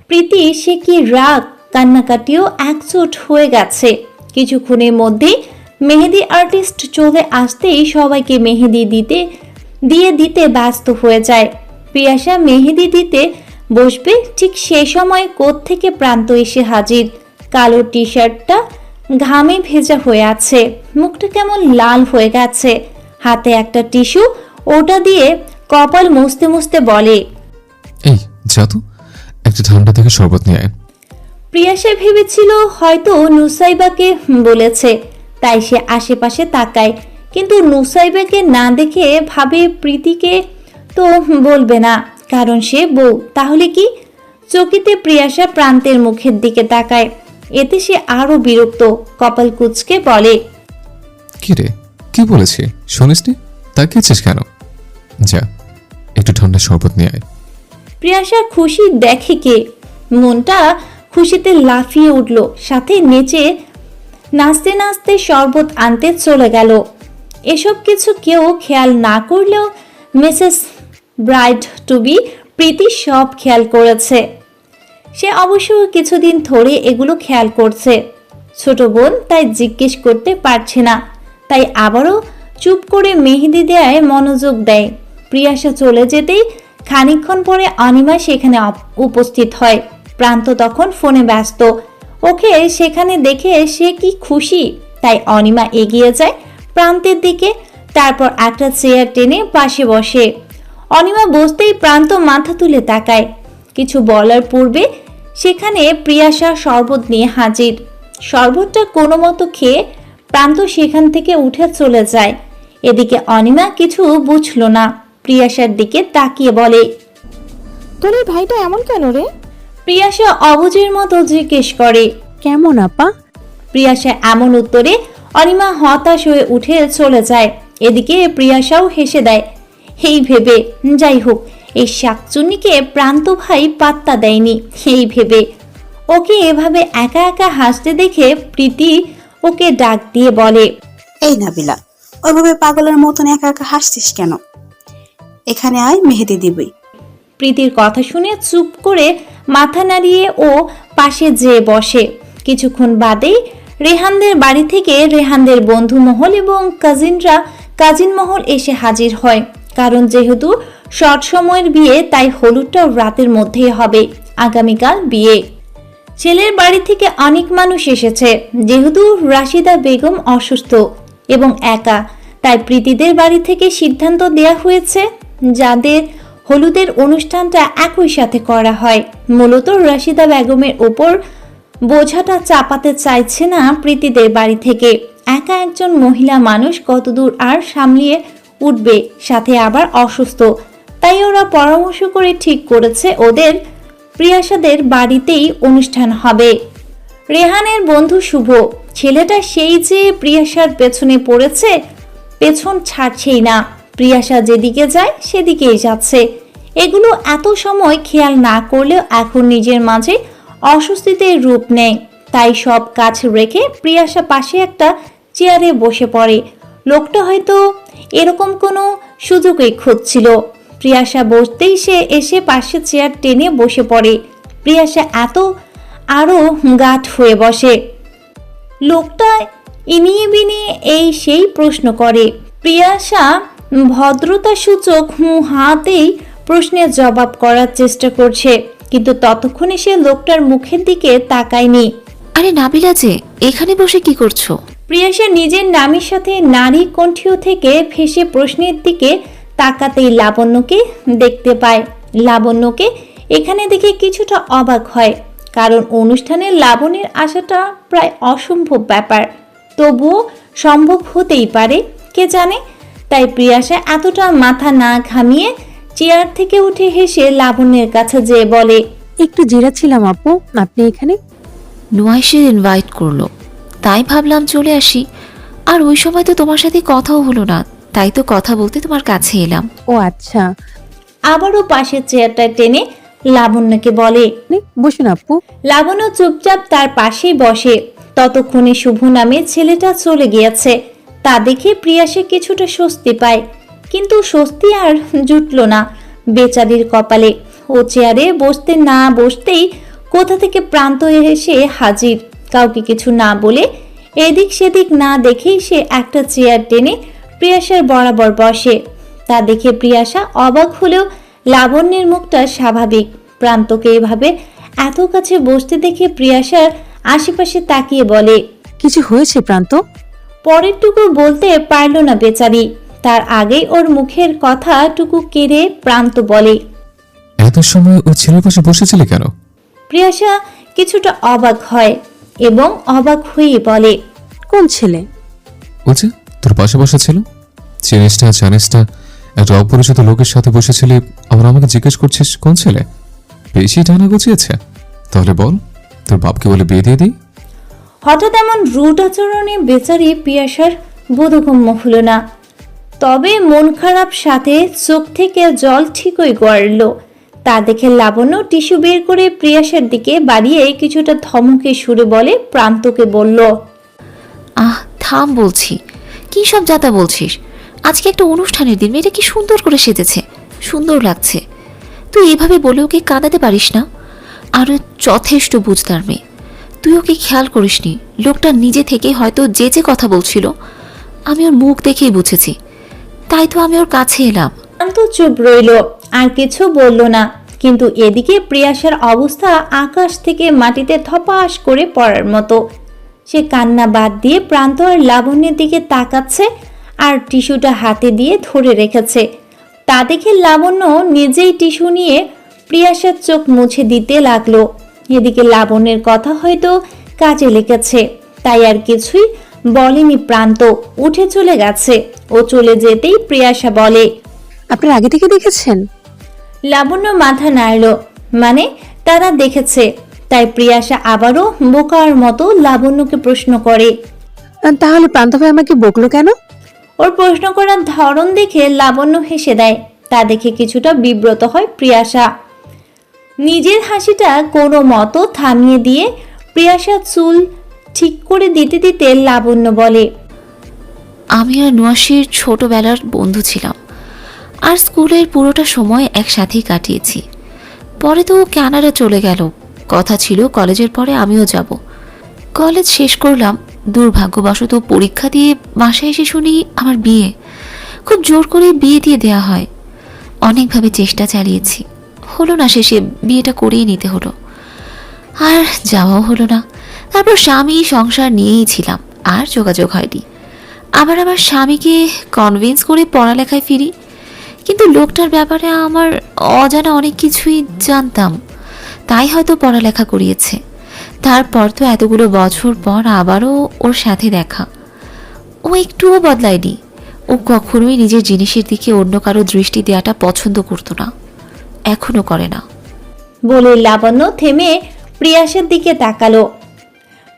প্রীতি সে কি রাগ কান্নাকাটিও একজোট হয়ে গেছে। কিছুক্ষণের মধ্যেই মেহেদি আর্টিস্ট চলে আসতেই সবাইকে মেহেদি দিতে ব্যস্ত হয়ে যায়। প্রিয়াসা মেহেদি দিতে বসবে, ঠিক সেই সময় কোত্থেকে প্রান্ত এসে হাজির। কালো টি শার্টটা ঘামে ভেজা হয়ে আছে, মুখটা কেমন লাল হয়ে গেছে, হাতে একটা টিস্যু, ওটা দিয়ে কপাল মুছতে মুছতে বলে, এই যা তো, একটা ঠান্ডা থেকে শরবত নিয়ে আয়। প্রিয়াসা ভেবেছিল হয়তো নুসাইবাকে বলেছে, তাই সে আশেপাশে তাকায়, কিন্তু নুসাইবাকে না দেখে ভাবে প্রীতিকে তো বলবে না, কারণ সে বউ। তাহলে কি? চকিতে প্রিয়াসা প্রান্তের মুখের দিকে তাকায়, এতে সে আরো বিরক্ত, কপাল কুঁচকে বলে, কি রে, কি বলেছি শুনিসনি? তাকিয়েছিস কেন? যা, একটু ঠান্ডা শরবত নিয়ে আয়। প্রিয়াসা খুশি দেখে কে, মনটা খুশিতে লাফিয়ে উঠল, সাথে নাচতে নাচতে শরবত আনতে চলে গেল। এসব কিছু কেউ খেয়াল না করলেও মিসেস ব্রাইড টু বি প্রীতি সব খেয়াল করেছে। সে অবশ্য কিছুদিন ধরে এগুলো খেয়াল করছে। ছোট বোন তাই জিজ্ঞেস করতে পারছে না, তাই আবারও চুপ করে মেহেদি দেয়ায় মনোযোগ দেয়। প্রিয়াশা চলে যেতেই খানিকক্ষণ পরে অনিমা সেখানে উপস্থিত হয়। প্রান্ত তখন ফোনে ব্যস্ত। ওকে সেখানে দেখে সে কি খুশি, তাই অনিমা এগিয়ে যায় প্রান্তের দিকে। তারপর একটা চেয়ার টেনে পাশে বসে। অনিমা বসতেই প্রান্ত মাথা তুলে তাকায়। কিছু বলার পূর্বে সেখানে প্রিয়াশা শরবত নিয়ে হাজির। শরবতটা কোনো মতো খেয়ে প্রান্ত সেখান থেকে উঠে চলে যায়। এদিকে অনিমা কিছু বুঝল না, প্রিয়াশার দিকে তাকিয়ে বলে, তোর এই ভাইটা এমন কেন রে? প্রিয়াশা অবুঝের মতো জিজ্ঞেস করে। কেমন আপা? প্রিয়াশা এমন উত্তরে অনিমা হতাশ হয়ে উঠে চলে যায়। এদিকে প্রিয়াশাও হেসে দেয়, এই ভেবে যাই হোক এই শাকচুন্নিকে প্রান্ত ভাই পাত্তা দেয়নি এই ভেবে। ওকে এভাবে একা একা হাসতে দেখে প্রীতি ওকে ডাক দিয়ে বলে, এই নাবিলা, ওইভাবে পাগলের মতন একা একা হাসছিস কেন? এখানে আয়, মেহেদি দিবি। প্রীতির কথা শুনে চুপ করে মাথা নাড়িয়ে ও পাশে যেয়ে বসে। কিছুক্ষণ বাদেই রেহানদের বাড়ি থেকে রেহানদের বন্ধু মহল এবং কাজিন মহল এসে হাজির হয়। কারণ যেহেতু শর্ট সময়ের বিয়ে, তাই হলুদটাও রাতের মধ্যেই হবে। আগামীকাল বিয়ে। ছেলের বাড়ি থেকে অনেক মানুষ এসেছে। যেহেতু রাশিদা বেগম অসুস্থ এবং একা, তাই প্রীতিদের বাড়ি থেকে সিদ্ধান্ত দেয়া হয়েছে যাদের হলুদের অনুষ্ঠানটা একই সাথে করা হয়। মূলত রাশিদা বেগমের ওপর বোঝাটা চাপাতে চাইছে না প্রীতিদের বাড়ি থেকে। একা একজন মহিলা মানুষ কতদূর আর সামলিয়ে উঠবে, সাথে আবার অসুস্থ। তাই ওরা পরামর্শ করে ঠিক করেছে ওদের প্রিয়াসাদের বাড়িতেই অনুষ্ঠান হবে। রেহানের বন্ধু শুভ, ছেলেটা সেই যে প্রিয়াসার পেছনে পড়েছে, পেছন ছাড়ছেই না। প্রিয়াসা যেদিকে যায় সেদিকেই যাচ্ছে। এগুলো এত সময় খেয়াল না করলেও এখন নিজের মাঝে অস্বস্তিতে রূপ নেয়। তাই সব কাজ রেখে প্রিয়াসা পাশে একটা চেয়ারে বসে পড়ে। লোকটা হয়তো এরকম কোনো সুযোগই খুঁজছিল। প্রিয়াসা বসতেই সে এসে পাশে চেয়ার টেনে বসে পড়ে। প্রিয়াসা আরো গাঢ় হয়ে বসে। লোকটা ইনিয়ে বিনিয়ে এই সেই প্রশ্ন করে। প্রিয়াসা ভদ্রতা সূচক হাতেই প্রশ্নের জবাব করার চেষ্টা করছে, কিন্তু ততক্ষণে সে লোকটার মুখের দিকে তাকায়নি। আরে নাবিলা যে, এখানে বসে কি করছো? প্রিয়াসা নিজের নামের সাথে নারী কণ্ঠীয় থেকে ভেসে প্রশ্নের দিকে তাকাতেই লাবণ্যকে দেখতে পায়। লাবণ্যকে এখানে দেখে কিছুটা অবাক হয়, কারণ অনুষ্ঠানে লাবণ্যের আসাটা প্রায় অসম্ভব ব্যাপার। তবুও সম্ভব হতেই পারে, কে জানে। তাই প্রিয়াসা এতটা মাথা না ঘামিয়ে চেয়ার থেকে উঠে হেসে লাবণ্যের কাছে যেয়ে বলে, একটু জিরাচ্ছিলাম আপু, আপনি এখানে? নুয়াইশের ইনভাইট করলো, তাই ভাবলাম চলে আসি। আর ওই সময় তো তোমার সাথে কথাও হলো না, তাই তো কথা বলতে তোমার কাছে এলাম। ও আচ্ছা, আবারও পাশের চেয়ারটা টেনে লাবণ্যকে বলে। বসুন আপু। লাবণ্য চুপচাপ তার পাশেই বসে। ততক্ষণে শুভ নামে ছেলেটা চলে গিয়েছে। তা দেখে প্রিয়াসে কিছুটা স্বস্তি পায়, কিন্তু স্বস্তি আর জুটল না বেচারির কপালে। ও চেয়ারে বসতে না বসতেই কোথা থেকে প্রান্ত এসে হাজির। কাউকে কিছু না বলে, এদিক সেদিক না দেখেই সে একটা চেয়ার টেনে প্রিয়াসার বরাবর বসে। তা দেখে প্রিয়াসা অবাক হলেও লাবণ্যের মুখটা স্বাভাবিক। প্রান্তকে এভাবে এত কাছে বসতে দেখে প্রিয়াসার আশেপাশে তাকিয়ে বলে, কিছু হয়েছে প্রান্ত? পরেরটুকু বলতে পারল না বেচারি। তার আগেই ওর মুখের কথাটুকু কেড়ে প্রান্ত বলে, এত সময় ওই ছেলের পাশে বসেছিলে কেন? প্রিয়াসা কিছুটা অবাক হয় এবং অবাক হয়ে বলে, কোন ছেলে? ও যে তোর পাশে বসা ছিল, চিনিস না জানিস না, একটা অপরিচিত লোকের সাথে বসেছিলি, আবার আমাকে জিজ্ঞেস করছিস কোন ছেলে? বেশি টানা গুছিয়েছে? তাহলে বল, তোর বাপকে বলে বিয়ে দিয়ে দিই। হঠাৎ এমন রুট আচরণে বেচারি প্রিয়াসার বোধগম্য হলো না। তবে মন খারাপ সাথে চোখ থেকে জল ঠিকই গড়ল। তা দেখে লাবণ্য টিস্যু বের করে প্রিয়াসার দিকে বাড়িয়ে কিছুটা ধমকে সুরে বলে প্রান্তকে বলল, থাম বলছি। কি সব যাতা বলছিস? আজকে একটা অনুষ্ঠানের দিন, মেয়েটা কি সুন্দর করে সেজেছে, সুন্দর লাগছে। তুই এভাবে বলে ওকে কাঁদাতে পারিস না? আরও যথেষ্ট বুঝদার মেয়ে, তুই ওকে খেয়াল করিসনি। লোকটা নিজে থেকে হয়তো যে কথা বলছিল আমি ওর মুখ দেখেই বুঝেছি, তাই তো আমি ওর কাছে এলাম। প্রান্ত চুপ রইল, আর কিছু বলল না। কিন্তু এদিকে প্রিয়াসার অবস্থা আকাশ থেকে মাটিতে ধপাস করে পড়ার মতো। সে কান্না বাদ দিয়ে প্রান্ত আর লাবণ্যের দিকে তাকাচ্ছে আর টিস্যুটা হাতে দিয়ে ধরে রেখেছে। তা দেখে লাবণ্য নিজেই টিস্যু নিয়ে প্রিয়াসার চোখ মুছে দিতে লাগলো। এদিকে লাবণ্যের কথা হয়তো কাজে লেগেছে, তাই আর কিছুই বলেনি প্রান্ত, উঠে চলে গেছে। ও চলে যেতেই প্রিয়াসা বলে, আপনারা আগে থেকে দেখেছেন? লাবণ্য মাথা নাড়ল, মানে তারা দেখেছে। তাই প্রিয়াসা আবারও বোকার মতো লাবণ্যকে প্রশ্ন করে। তাহলে প্রান্ত ভাই আমাকে বকলো কেন? ওর প্রশ্ন করার ধরন দেখে লাবণ্য হেসে দেয়। তা দেখে কিছুটা বিব্রত হয় প্রিয়াসা। নিজের হাসিটা কোনো মতো থামিয়ে দিয়ে প্রিয়াসা চুল ঠিক করে দিতে দিতে লাবণ্য বলে, আমি আর নুয়াশির ছোটবেলার বন্ধু ছিলাম, আর স্কুলের পুরোটা সময় একসাথেই কাটিয়েছি। পরে তো ও কানাডা চলে গেল। কথা ছিল কলেজের পরে আমিও যাব। কলেজ শেষ করলাম, দুর্ভাগ্যবশত পরীক্ষা দিয়ে বাসায় এসে শুনি আমার বিয়ে। খুব জোর করে বিয়ে দিয়ে দেয়া হয়। অনেকভাবে চেষ্টা চালিয়েছি, হলো না। শেষে বিয়েটা করিয়ে নিতে হলো, আর যাওয়াও হলো না। তারপর স্বামী সংসার নিয়েই ছিলাম, আর যোগাযোগ হয়নি। আবার আমার স্বামীকে কনভিন্স করে পড়ালেখায় ফিরি, কিন্তু লোকটার ব্যাপারে আমার অজানা অনেক কিছুই জানতাম, তাই হয়তো পড়ালেখা করিয়েছে। তারপর তো এতগুলো বছর পর আবারও ওর সাথে দেখা। ও একটুও বদলায়নি। ও কখনোই নিজের জিনিসের দিকে অন্য কারো দৃষ্টি দেওয়াটা পছন্দ করতো না, এখনো করে না। বলে লাবণ্য থেমে প্রিয়াসার দিকে তাকালো।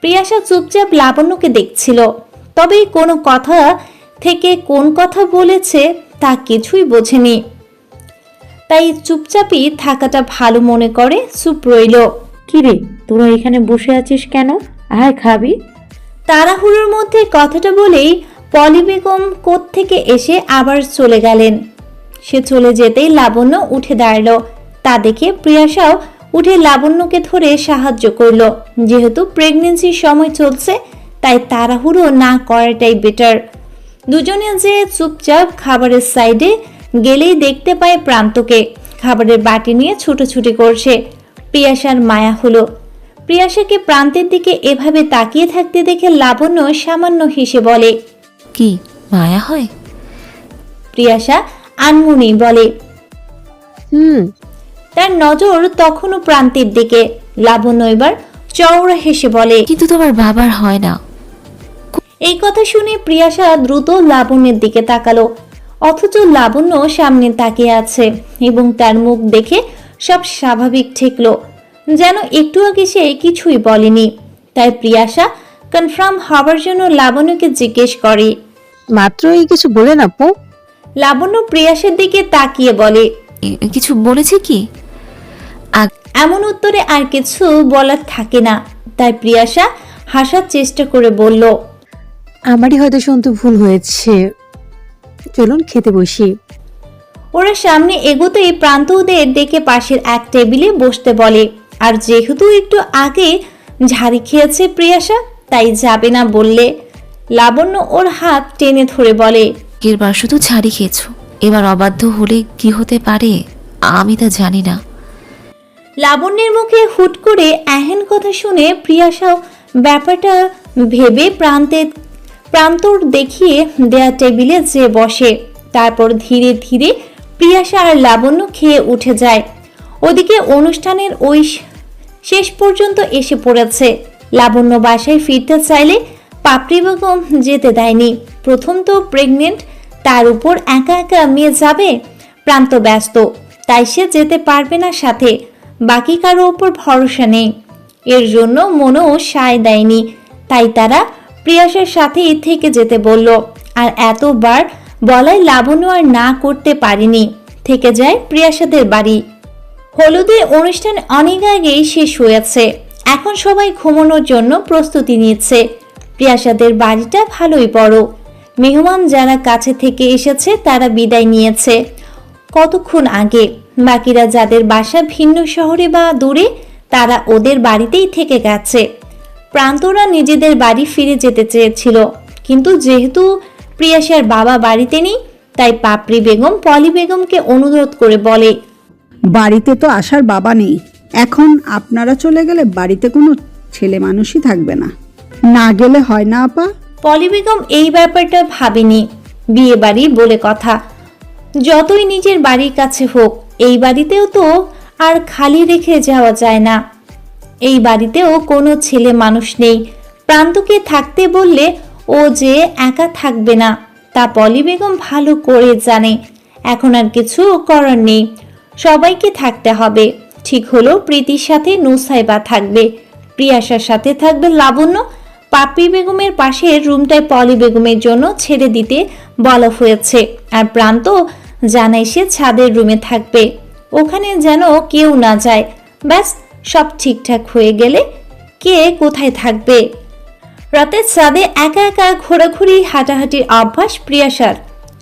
প্রিয়াসা চুপচাপ লাবণ্যকে দেখছিল, তবে কোনো কথা থেকে কোন কথা বলেছে তা কিছুই বোঝেনি। তাই চুপচাপই থাকাটা ভালো মনে করে চুপ রইল। কিরে, তোরা এখানে বসে আছিস কেন? আয় খাবি। তাড়াহুড়োর মধ্যে কথাটা বলেই পলি বেগম কোত্থেকে এসে আবার চলে গেলেন। সে চলে যেতেই লাবণ্য উঠে দাঁড়ালো। তা দেখে প্রিয়াসাও উঠে লাবণ্যকে ধরে সাহায্য করলো। যেহেতু প্রেগনেন্সির সময় চলছে, তাই তাড়াহুড়ো না করাটাই বেটার। দুজনে যে চুপচাপ খাবারের সাইডে গেলেই দেখতে পায় প্রান্তকে খাবারের বাটি নিয়ে ছুটোছুটি করছে। প্রিয়াসার মায়া হলো। প্রিয়াসাকে প্রান্তের দিকে এভাবে তাকিয়ে থাকতে দেখে লাবণ্য সামান্য হেসে বলে, কি মায়া হয়? প্রিয়াসা আনমনেই বলে। তার নজর তখনও প্রান্তের দিকে। লাবণ্য এবার চওড়া হেসে বলে, কিন্তু তোমার বাবার হয় না। এই কথা শুনে প্রিয়াসা দ্রুত লাবণ্যের দিকে তাকালো, অথচ লাবণ্য সামনে তাকিয়ে আছে এবং তার মুখ দেখে সব স্বাভাবিক ঠেকলো, যেন একটু আগে সে কিছুই বলেনি। তাই প্রিয়াসা কনফার্ম হবার জন্য লাবণ্যকে জিজ্ঞেস করে, মাত্র এই কিছু বলেন আপু? লাবণ্য প্রিয়াসার দিকে তাকিয়ে বলে, কিছু বলেছে কি? এমন উত্তরে আর কিছু বলার থাকে না। তাই প্রিয়াসা হাসার চেষ্টা করে বলল, আমারই হয়তো শুনতে ভুল হয়েছে, চলুন খেতে বসি। ওরা সামনে এগোতেই প্রান্ত ওদের ডেকে পাশের এক টেবিলে বসতে বলে। আর যেহেতু একটু আগে ঝাড়ি খেয়েছে প্রিয়াসা, তাই যাবে না বললে লাবণ্য ওর হাত টেনে ধরে বলে, এবার শুধু ছাড়ি খেয়েছো, এবার অবাধ্য হলে কি হতে পারে আমি তা জানি না। লাবণ্যের মুখে হুট করে এহেন কথা শুনে প্রিয়াসাও ব্যাপারটা ভেবে প্রান্তর দেখিয়ে দেয়া টেবিলে যে বসে। তারপর ধীরে ধীরে প্রিয়াসা আর লাবণ্য খেয়ে উঠে যায়। ওদিকে অনুষ্ঠানের ওই শেষ পর্যন্ত এসে পড়েছে। লাবণ্য বাসায় ফিরতে চাইলে পাপড়ি বেগম যেতে দেয়নি। প্রথম তো প্রেগনেন্ট, তার উপর একা একা মেয়ে যাবে। প্রান্ত ব্যস্ত, তাই সে যেতে পারবে না সাথে। বাকি কারো ওপর ভরসা নেই, এর জন্য মনও সায় দেয়নি। তাই তারা প্রিয়াসার সাথেই থেকে যেতে বলল। আর এতবার বলায় লাবণ্য আর না করতে পারেনি, থেকে যায় প্রিয়াসাদের বাড়ি। হলুদের অনুষ্ঠান অনেক আগেই শেষ হয়েছে। এখন সবাই ঘুমানোর জন্য প্রস্তুতি নিচ্ছে। প্রিয়াসাদের বাড়িটা ভালোই বড়। মেহমান যারা কাছে থেকে এসেছে তারা বিদায় নিয়েছে কতক্ষণ আগে। বাকিরা যাদের বাসা ভিন্ন শহরে বা দূরে তারা ওদের বাড়িতেই থেকে গেছে। প্রান্তরা নিজেদের বাড়ি ফিরে যেতে চেয়েছিল, কিন্তু যেহেতু প্রিয়াসার বাবা বাড়িতে নেই তাই পাপড়ি বেগম পলি বেগমকে অনুরোধ করে বলে, বাড়িতে তো আসার বাবা নেই, এখন আপনারা চলে গেলে বাড়িতে কোনো ছেলে মানুষই থাকবে না, না গেলে হয় না আপা? পলি বেগম এই ব্যাপারটা ভাবেনি। বিয়ে বাড়ি বলে কথা, যতই নিজের বাড়ির কাছে হোক এই বাড়িতেও তো আর খালি রেখে যাওয়া যায় না। এই বাড়িতেও কোনো ছেলে মানুষ নেই। প্রান্তকে থাকতে বললে ও যে একা থাকবে না তা পলি বেগম ভালো করে জানে। এখন আর কিছু করার নেই, সবাইকে থাকতে হবে। ঠিক হলো, প্রীতির সাথে নুসাইবা থাকবে, প্রিয়াসার সাথে থাকবে লাবণ্য। পাপি বেগমের পাশের রুমটায় পলি বেগমের জন্য ছেড়ে দিতে বলা হয়েছে। আর প্রান্ত জানায় সে ছাদের রুমে থাকবে, ওখানে যেন কেউ না যায়। ব্যাস, সব ঠিকঠাক হয়ে গেলে কে কোথায় থাকবে। রাতে ছাদে একা একা ঘোরাঘুরি হাঁটাহাঁটির অভ্যাস প্রিয়াসার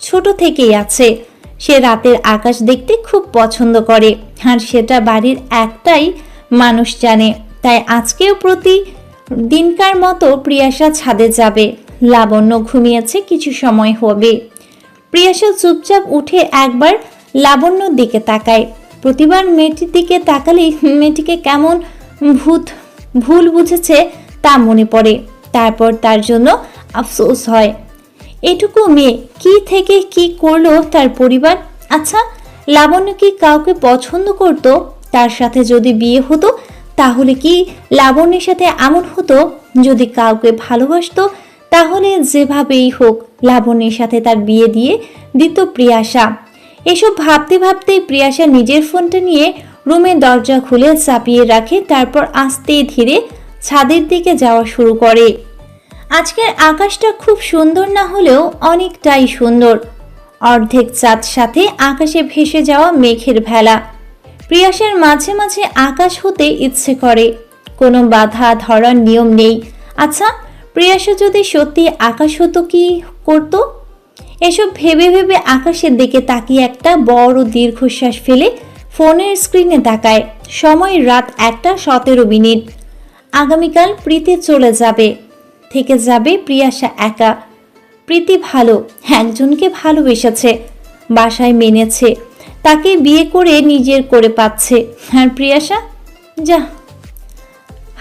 ছোট থেকেই আছে। সে রাতের আকাশ দেখতে খুব পছন্দ করে, আর সেটা বাড়ির একটাই মানুষ জানে। তাই আজকেও প্রতি দিনকার মতো প্রিয়াসা ছাদে যাবে। লাবণ্য ঘুমিয়েছে কিছু সময় হবে। প্রিয়াসা চুপচাপ উঠে একবার লাবণ্যর দিকে তাকায়। প্রতিবার মেয়েটির দিকে তাকালেই মেয়েটিকে কেমন ভুল বুঝেছে তা মনে পড়ে। তারপর তার জন্য আফসোস হয়। এটুকু মেয়ে কি থেকে কি করলো তার পরিবার। আচ্ছা, লাবণ্য কি কাউকে পছন্দ করত? তার সাথে যদি বিয়ে হতো তাহলে কি লাবণ্যের সাথে এমন হতো? যদি কাউকে ভালোবাসতো তাহলে যেভাবেই হোক লাবণ্যের সাথে তার বিয়ে দিয়ে দিত প্রিয়াসা। এসব ভাবতে ভাবতেই প্রিয়াসা নিজের ফোনটা নিয়ে রুমের দরজা খুলে চাপিয়ে রাখে। তারপর আস্তে ধীরে ছাদের দিকে যাওয়া শুরু করে। আজকের আকাশটা খুব সুন্দর না হলেও অনেকটাই সুন্দর। অর্ধেক চাঁদ সাথে আকাশে ভেসে যাওয়া মেঘের ভেলা। প্রিয়াসার মাঝে মাঝে আকাশ হতে ইচ্ছে করে, কোনো বাধা ধরার নিয়ম নেই। আচ্ছা, প্রিয়াসা যদি সত্যি আকাশ হতো কি করতো? এসব ভেবে ভেবে আকাশের দিকে তাকিয়ে একটা বড় দীর্ঘশ্বাস ফেলে ফোনের স্ক্রিনে তাকায়। সময় রাত 1:17। আগামীকাল প্রীতি চলে যাবে, থেকে যাবে প্রিয়াসা একা। প্রীতি ভালো, একজনকে ভালোবেসেছে, বাসায় মেনেছে, তাকে বিয়ে করে নিজের করে পাচ্ছে। আর প্রিয়াসা যা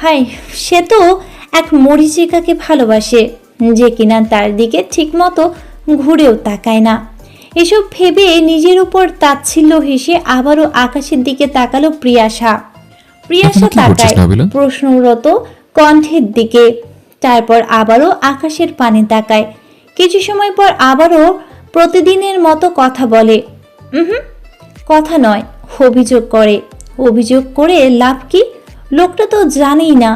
হাই, সে তো এক মরিচিকাকে ভালোবাসে যে কিনা তার দিকে ঠিকমতো ঘুরেও তাকায় না। এসব ভেবে নিজের উপর তাচ্ছিল্য হেসে আবারও আকাশের দিকে তাকালো প্রিয়াসা। প্রিয়াসা এখন কি করছিস, তাকায় নাবিলা? প্রশ্নরত কণ্ঠের দিকে, তারপর আবারও আকাশের পানে তাকায়। কিছু সময় পর আবারও প্রতিদিনের মতো কথা বলে। কথা নয়, অভিযোগ করে। অভিযোগ করে লাভ কি? লোকটা তো জানেই না।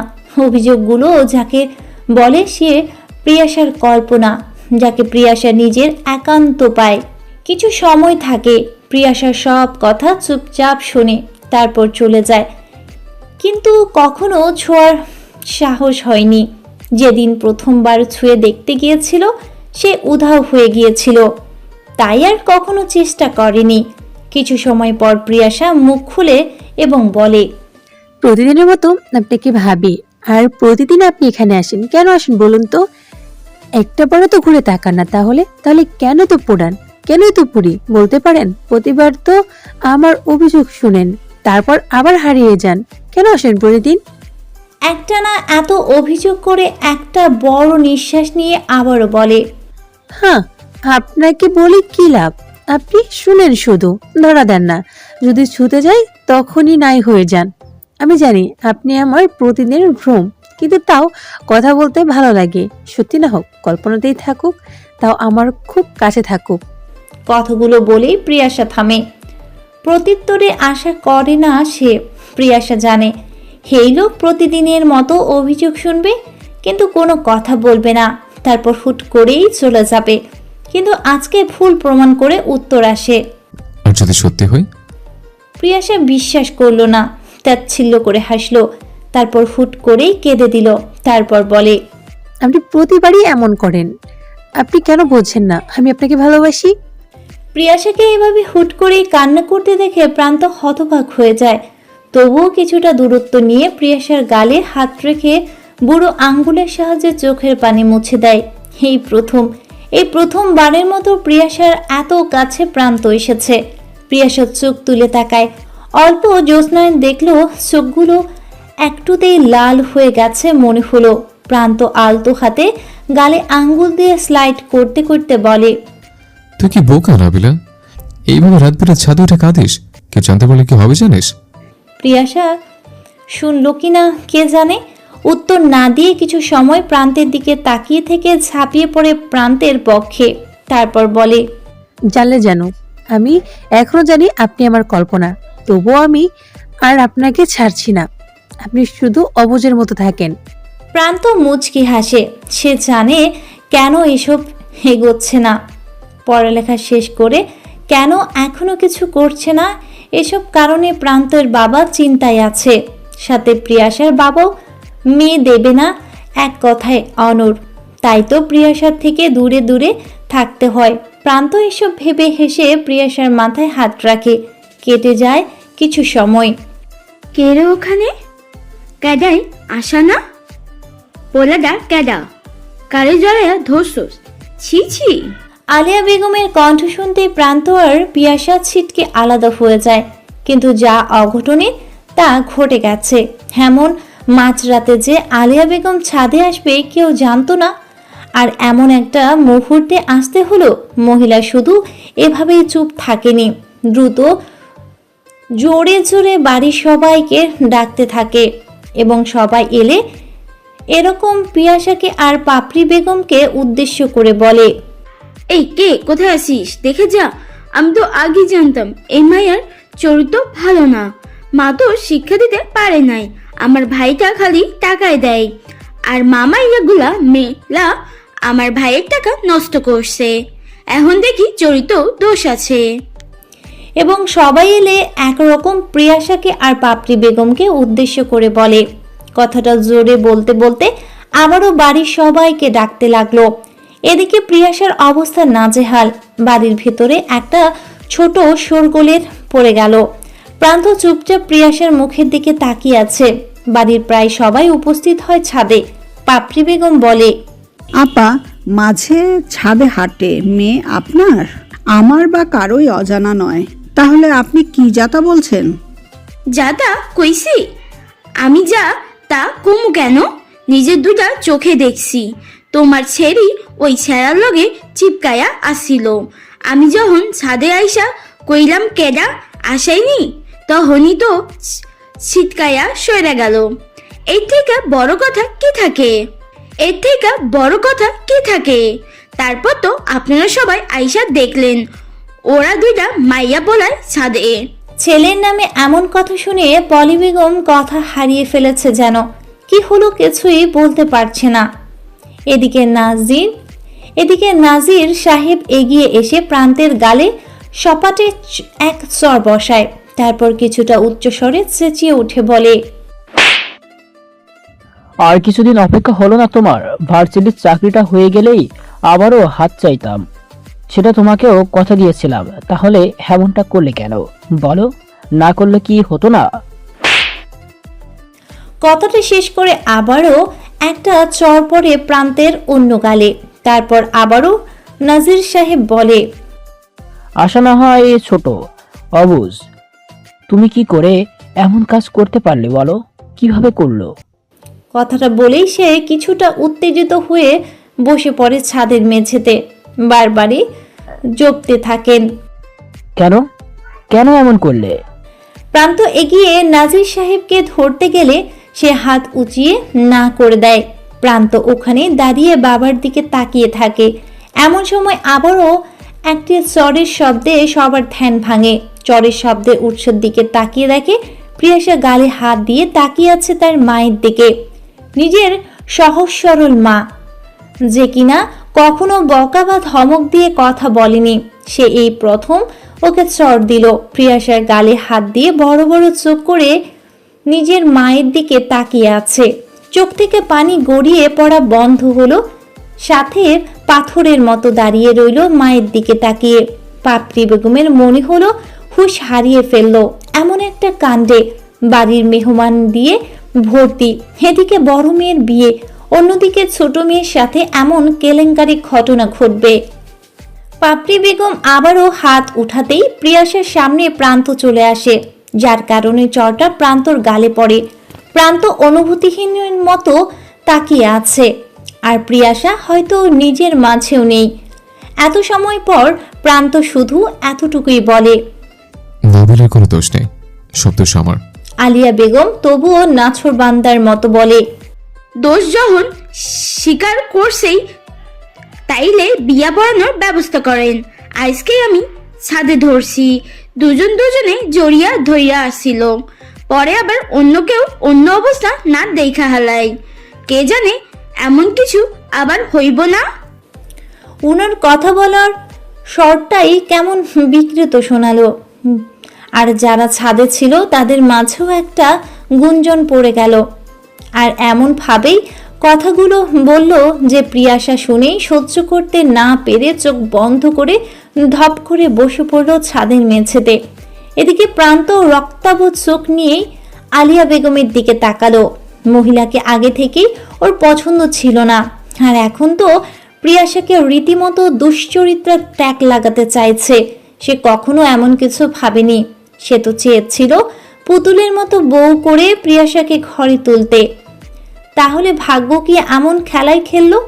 অভিযোগগুলো যাকে বলে সে প্রিয়াসার কল্পনা, যাকে প্রিয়াসা নিজের একান্ত পায়। কিছু সময় থাকে, প্রিয়াসার সব কথা চুপচাপ শোনে, তারপর চলে যায়। কিন্তু কখনো ছোঁয়ার সাহস হয়নি। যেদিন প্রথমবার ছুঁয়ে দেখতে গিয়েছিল সে উধাও হয়ে গিয়েছিল, তাই আর কখনো চেষ্টা করেনি। কিছু সময় পর প্রিয়াসা মুখ খুলে এবং বলে, প্রতিদিনের মতো আপনাকে ভাবি, আর প্রতিদিন আপনি এখানে আসেন, কেন আসেন বলুন তো? একটা বারও তো ঘুরে তাকান না, তাহলে তাহলে কেন তো পোড়ান, কেনই তো পুরি বলতে পারেন? প্রতিবার তো আমার অভিযোগ শুনেন, তারপর আবার হারিয়ে যান। কেন আসেন প্রতিদিন? একটানা এত অভিযোগ করে একটা বড় নিঃশ্বাস নিয়ে আবারও বলে, হ্যাঁ, আপনাকে বলি কি লাভ? আপনি শুনেন শুধু, ধরা দেন না। যদি ছুতে যাই তখনই নাই হয়ে যান। আমি জানি আপনি আমার প্রতিদিনের ভ্রম, কিন্তু তাও কথা বলতে ভালো লাগে। সত্যি না হোক, কল্পনাতেই থাকুক, তাও আমার খুব কাছে থাকুক। কথাগুলো বলেই প্রিয়াসা থামে। প্রত্যুত্তরে আশা করে না সে। প্রিয়াসা জানে এই লোক প্রতিদিনের মতো অভিযোগ শুনবে, কিন্তু কোনো কথা বলবে না, তারপর হুট করেই চলে যাবে। কিন্তু আজকে ভুল প্রমাণ করে উত্তর আসে। আর যদি সত্যি হয়? প্রিয়াসা বিশ্বাস করলো না, তাচ্ছিল্য করে হাসলো, তারপর হুট করেই কেঁদে দিল। তারপর বলে, আপনি প্রতিবারই এমন করেন। আপনি কেন বোঝেন না আমি আপনাকে ভালোবাসি? প্রিয়াশাকে এভাবে হুট করে কান্না করতে দেখে প্রান্ত হতবাক হয়ে যায়। তবুও কিছুটা দূরত্ব নিয়ে প্রিয়াশার গালে হাত রেখে বুড়ো আঙ্গুলের সাহায্যে চোখের পানি মুছে দেয়। এই প্রথমবারের মতো প্রিয়াশার এত কাছে প্রান্ত এসেছে। প্রিয়াশার চোখ তুলে তাকায়। অল্প জ্যোৎস্নায় দেখলো চোখগুলো একটুতেই লাল হয়ে গেছে মনে হলো। প্রান্ত আলতো হাতে গালে আঙ্গুল দিয়ে স্লাইড করতে করতে বলে, তুই কি বোকা নাবিলা? এইভাবে রাত বেড়ে ছাদে উঠে কাঁদিস? কেউ জানতে পারলে কি হবে জানিস? প্রিয়াশা শুনলো কিনা কে জানে, উত্তর না দিয়ে কিছু সময় প্রান্তের দিকে তাকিয়ে থেকে ঝাঁপিয়ে পড়ে প্রান্তের পক্ষে। তারপর বলে, জানলে জানো, আমি এখনো জানি আপনি আমার কল্পনা, তবুও আমি আর আপনাকে ছাড়ছি না। আপনি শুধু অবুঝের মতো থাকেন। প্রান্ত মুচকি হাসে। সে জানে কেন এসব এগোচ্ছে না, পড়ালেখা শেষ করে কেন এখনো কিছু করছে না। এসব কারণে প্রান্তের বাবা চিন্তায় আছে, সাথে প্রিয়াশার বাবাও মেয়ে দেবে না, এক কথায় অনড়। তাই তো প্রিয়াশার থেকে দূরে দূরে থাকতে হয়। প্রান্ত এসব ভেবে হেসে প্রিয়াশার মাথায় হাত রাখে। কেটে যায় কিছু সময়। কে রে ওখানে? কেডাই আসা না? পোলাডা কেডা? কারে জলে ধরছস? ছি ছি। আলিয়া বেগমের কণ্ঠ শুনতে প্রান্ত আর পিয়াসা ছিটকে আলাদা হয়ে যায়। কিন্তু যা অঘটনে তা ঘটে গেছে। এমন মাঝরাতে যে আলিয়া বেগম ছাদে আসবে কেউ জানতো না। আর এমন একটা মুহূর্তে আসতে হলো। মহিলা শুধু এভাবেই চুপ থাকেনি, দ্রুত জোরে জোরে বাড়ির সবাইকে ডাকতে থাকে এবং সবাই এলে এরকম পিয়াসাকে আর পাপড়ি বেগমকে উদ্দেশ্য করে বলে, এই কে, কোথায় আছিস? দেখে যা। আমি তো আগে জানতাম এই মায়ের চরিত্র ভালো না। মা তো শিক্ষা দিতে পারে নাই। আমার ভাইটা খালি টাকায় দেয়, আর মামা ইয়াগুলা মেলা আমার ভাইয়ের টাকা নষ্ট করছে। এখন দেখি চরিত্র দোষ আছে। এবং সবাই এলে একরকম প্রিয়াশাকে আর পাপড়ি বেগমকে উদ্দেশ্য করে বলে। কথাটা জোরে বলতে বলতে আবারও বাড়ির সবাইকে ডাকতে লাগলো। এদিকে প্রিয়াশার অবস্থা নাজেহাল। বাড়ির ভেতরে একটা ছোট শোরগোলের পড়ে গেল। প্রান্ত চুপচাপ প্রিয়াশার মুখের দিকে তাকিয়ে আছে। বাড়ির প্রায় সবাই উপস্থিত হয় ছাদে। পাপড়ি বেগম বলে, আপা, মাঝে ছাদে হাঁটে মেয়ে আপনার? আমার বা কারোই অজানা নয়। তাহলে আপনি কি যাতা বলছেন? যাতা কইছি? আমি যা তা কমু কেন? নিজের দুটা চোখে দেখছি তোমার ছেড়ি ওই ছেঁড়ার লগে চিপকায়া আসছিল। আমি যখন ছাদে আইসা কইলাম কেডা আসাইনি, তখনই তো ছিটকায়া সরে গেল। এর থেকে বড় কথা কি থাকে? এর থেকে বড় কথা কি থাকে? তারপর তো আপনারা সবাই আইসা দেখলেন ওরা দুইটা মাইয়া বলায় ছাদে। ছেলের নামে এমন কথা শুনে পলি বেগম কথা হারিয়ে ফেলেছে যেন। কি হলো কিছুই বলতে পারছে না। এদিকে নাজির সাহেব এগিয়ে এসে প্রান্তের গালে সপাটে এক চর বসায়। তারপর কিছুটা উচ্চস্বরে চেঁচিয়ে উঠে বলে, আর কিছুদিন অপেক্ষা হলো না তোমার? ভার্সিটির চাকরিটা হয়ে গেলেই আবারও হাত চাইতাম। সেটা তোমাকেও কথা দিয়েছিলাম। তাহলে এমনটা করলে কেন বলো? না করলে কি হতো না? কথাটা শেষ করে আবারও একটা চর পড়ে প্রান্তের অন্য গালে। তারপর আবারও নাজির সাহেব বলে, আশা না হয় ছোট অবুঝ, তুমি কি করে এমন কাজ করতে পারলে বলো? কিভাবে করলো? কথাটা বলেই সে কিছুটা উত্তেজিত হয়ে বসে পড়ে ছাদের মেঝেতে। বারবারই জপতে থাকেন, কেন কেন এমন করলে? প্রান্ত এগিয়ে নাজির সাহেবকে ধরতে গেলে সে হাত উঁচিয়ে না করে দেয়। প্রান্ত ওখানে দাঁড়িয়ে বাবার দিকে তাকিয়ে থাকে। এমন সময় আবারও একটি চরের শব্দে সবার ধ্যান ভাঙে। চরের শব্দে উৎসের দিকে তাকিয়ে দেখে প্রিয়াশা গালে হাত দিয়ে তাকিয়ে আছে তার মায়ের দিকে। নিজের সহজ সরল মা, যে কিনা কখনো বকা বা ধমক দিয়ে কথা বলেনি, সে এই প্রথম ওকে চড় দিল। প্রিয়াশার গালে হাত দিয়ে বড় বড় চোখ করে নিজের মায়ের দিকে তাকিয়ে আছে। চোখ থেকে পানি গড়িয়ে পড়া বন্ধ হলো, সাথে পাথরের মতো দাঁড়িয়ে রইল মায়ের দিকে তাকিয়ে। পাপড়ি বেগমের মনে হলো হুঁশ হারিয়ে ফেলল এমন একটা কাণ্ডে। বাড়ির মেহমান দিয়ে ভর্তি, এদিকে বড় মেয়ের বিয়ে, অন্যদিকে ছোট মেয়ের সাথে এমন কেলেঙ্কারি ঘটনা ঘটবে। পাপড়ি বেগম আবারও হাত উঠাতেই প্রিয়াসের সামনে প্রান্ত চলে আসে, যার কারণে চরটা প্রান্তর গালে পড়ে। প্রান্ত অনুভূতিহীনের মতো তাকিয়ে আছে, আর প্রিয়াসা হয়তো নিজের মাঝেও নেই। এত সময় পর প্রান্ত শুধু এতটুকুই বলে, নাবিলের কোনো দোষ নেই, সব দোষ আমার। আলিয়া বেগম তবুও নাছোড়বান্দার মতো বলে, দোষ যখন স্বীকার করছেই তাইলে বিয়া পড়ানোর ব্যবস্থা করেন। আজকে আমি ছাদে ধরছি, দুজনে জড়িয়া ধইয়া আসছিল, পরে আবার অন্য কেউ অন্য অবস্থা না দেখা হালাই। কে জানে এমন কিছু আবার হইব না। উনার কথা বলার স্বরটাই কেমন বিকৃত শোনালো, আর যারা ছাদে ছিল তাদের মাঝেও একটা গুঞ্জন পড়ে গেল। আর এমন ভাবেই কথাগুলো বলল যে প্রিয়াসা শুনেই সহ্য করতে না পেরে চোখ বন্ধ করে ধপ করে বসে পড়ল ছাদের মেঝেতে। এদিকে প্রান্ত রক্তাভ চোখ নিয়েই আলিয়া বেগমের দিকে তাকালো। মহিলাকে আগে থেকেই ওর পছন্দ ছিল না, আর এখন তো প্রিয়াসাকে রীতিমতো দুশ্চরিত্রার ট্যাগ লাগাতে চাইছে। সে কখনো এমন কিছু ভাবেনি। সে তো চেয়েছিল পুতুলের মতো বউ করে প্রিয়াসাকে ঘরে তুলতে। তাহলে ভাগ্য কি এমন খেলায় খেললো?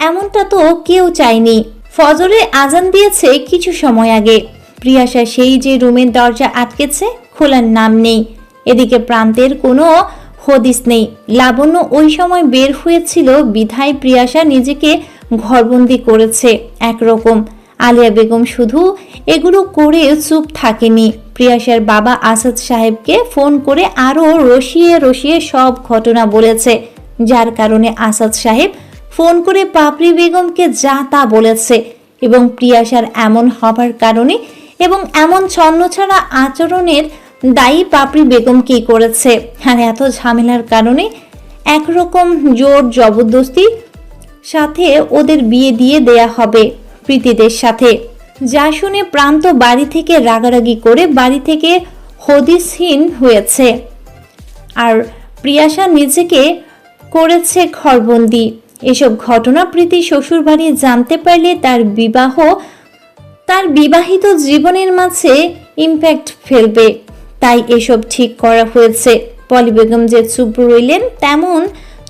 এমনটা তো কেউ চায়নি। ফজরে আজান দিয়েছে কিছু সময় আগে। প্রিয়াসা সেই যে রুমের দরজা আটকেছে, খোলার নাম নেই। এদিকে প্রান্তের কোনো হদিস নেই। লাবণ্য ওই সময় বের হয়েছিল বিধায় প্রিয়াসা নিজেকে ঘরবন্দি করেছে একরকম। আলিয়া বেগম শুধু এগুলো করে চুপ থাকেনি, প্রিয়াসার বাবা আসাদ সাহেবকে ফোন করে আরও রসিয়ে সব ঘটনা বলেছে, যার কারণে আসাদ সাহেব ফোন করে পাপড়ি বেগমকে যা তা বলেছে। এবং প্রিয়াসার এমন হবার কারণে এবং এমন ছন্নছাড়া আচরণের দায়ী পাপড়ি বেগমকেই করেছে। আর এত ঝামেলার কারণে একরকম জোর জবরদস্তি সাথে ওদের বিয়ে দিয়ে দেয়া হবে প্রীতিদের সাথে। যা শুনে প্রান্ত বাড়ি থেকে রাগারাগি করে বাড়ি থেকে হদিসহীন হয়েছে, আর প্রিয়াসা নিজেকে করেছে ঘরবন্দি। এসব ঘটনা প্রীতি শ্বশুরবাড়ি জানতে পারলে তার বিবাহিত জীবনের মাঝে ইম্প্যাক্ট ফেলবে। তাই এসব ঠিক করা হয়েছে। পলি বেগম যে চুপ রইলেন তেমন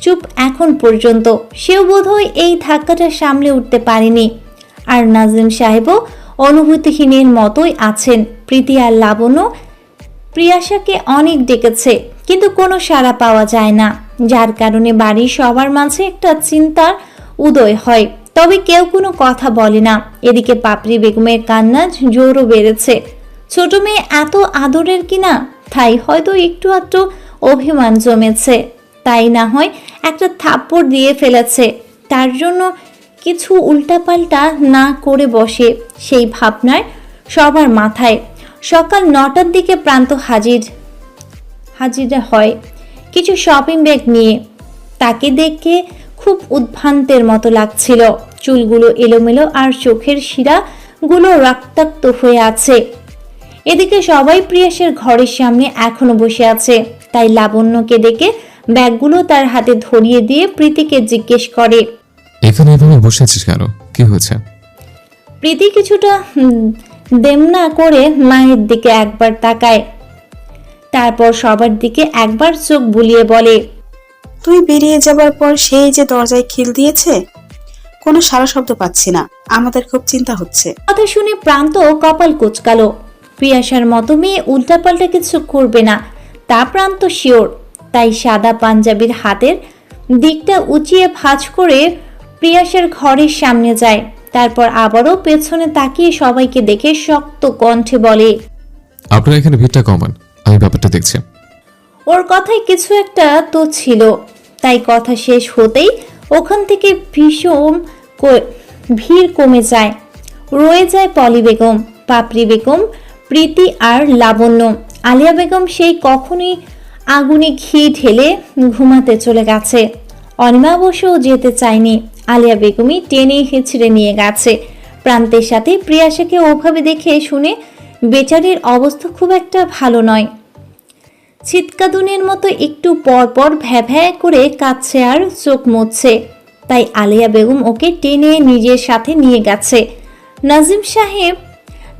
চুপ এখন পর্যন্ত। সেও বোধহয় এই ধাক্কাটা সামলে উঠতে পারেনি। আর নাজিম সাহেবও অনুভূতিহীনের মতোই আছেন। প্রীতি আর লাবণ্য প্রিয়াসাকে অনেক ডেকেছে, কিন্তু কোনো সাড়া পাওয়া যায় না, যার কারণে বাড়ির সবার মাঝে একটা চিন্তার উদয় হয়। তবে কেউ কোনো কথা বলে না। এদিকে পাপড়ি বেগমের কান্না জোরও বেড়েছে। ছোট মেয়ে এত আদরের কিনা, তাই হয়তো একটু আধটু অভিমান জমেছে, তাই না হয় একটা থাপ্পড় দিয়ে ফেলেছে। তার জন্য কিছু উল্টাপাল্টা না করে বসে, সেই ভাবনার সবার মাথায়। সকাল 9টার দিকে প্রান্ত হাজির হয় কিছু শপিং ব্যাগ নিয়ে। তাকে দেখে খুব উদ্ভ্রান্তের মতো লাগছিল। চুলগুলো এলোমেলো আর চোখের শিরাগুলো রক্তাক্ত হয়ে আছে। এদিকে সবাই প্রিয়াসের ঘরের সামনে এখনো বসে আছে, তাই লাবণ্যকে ডেকে ব্যাগগুলো তার হাতে ধরিয়ে দিয়ে প্রীতিকে জিজ্ঞেস করে, এখানে এভাবে বসে আছিস কেন, কি হয়েছে? প্রীতি কিছুটা দেমনা করে মায়ের দিকে একবার তাকায়, তারপর সবার দিকে একবার চোখ বুলিয়ে বলে, তুই বেরিয়ে যাবার পর সেই যে দরজায় খিল দিয়েছে, কোনো সারা শব্দ পাচ্ছি না। আমাদের খুব চিন্তা হচ্ছে। কথা শুনে প্রান্ত কপাল কুঁচকালো। প্রিয়াসার মতো মেয়ে উল্টাপাল্টা কিছু করবে না, তা প্রান্ত শিওর। তাই সাদা পাঞ্জাবির হাতের দিকটা উঁচিয়ে ভাঁজ করে প্রিয়াসার ঘরের সামনে যায়। তারপর আবারও পেছনে তাকিয়ে সবাইকে দেখে শক্ত কণ্ঠে বলে, আপনারা এখানে ভিড়টা কমান, আমি ব্যাপারটা দেখছি। ওর কথায় কিছু একটা তো ছিল, তাই কথা শেষ হতেই ওখান থেকে ভীষণ ভিড় কমে যায়। রয়ে যায় পলি বেগম, পাপড়ি বেগম, প্রীতি আর লাবণ্য। আলিয়া বেগম সেই কখনোই আগুনে ঘি ঢেলে ঘুমাতে চলে গেছে। অনিমা অবশ্য যেতে চায়নি, আলিয়া বেগমই টেনে হেঁচড়ে নিয়ে গেছে। প্রান্তের সাথে প্রিয়াশাকে ওভাবে দেখে শুনে বেচারির অবস্থা খুব একটা ভালো নয়। ছিটকাদুনের মতো একটু পর পর ভ্যা করে কাঁদছে আর চোখ মুছছে। তাই আলিয়া বেগম ওকে টেনে নিজের সাথে নিয়ে গেছে।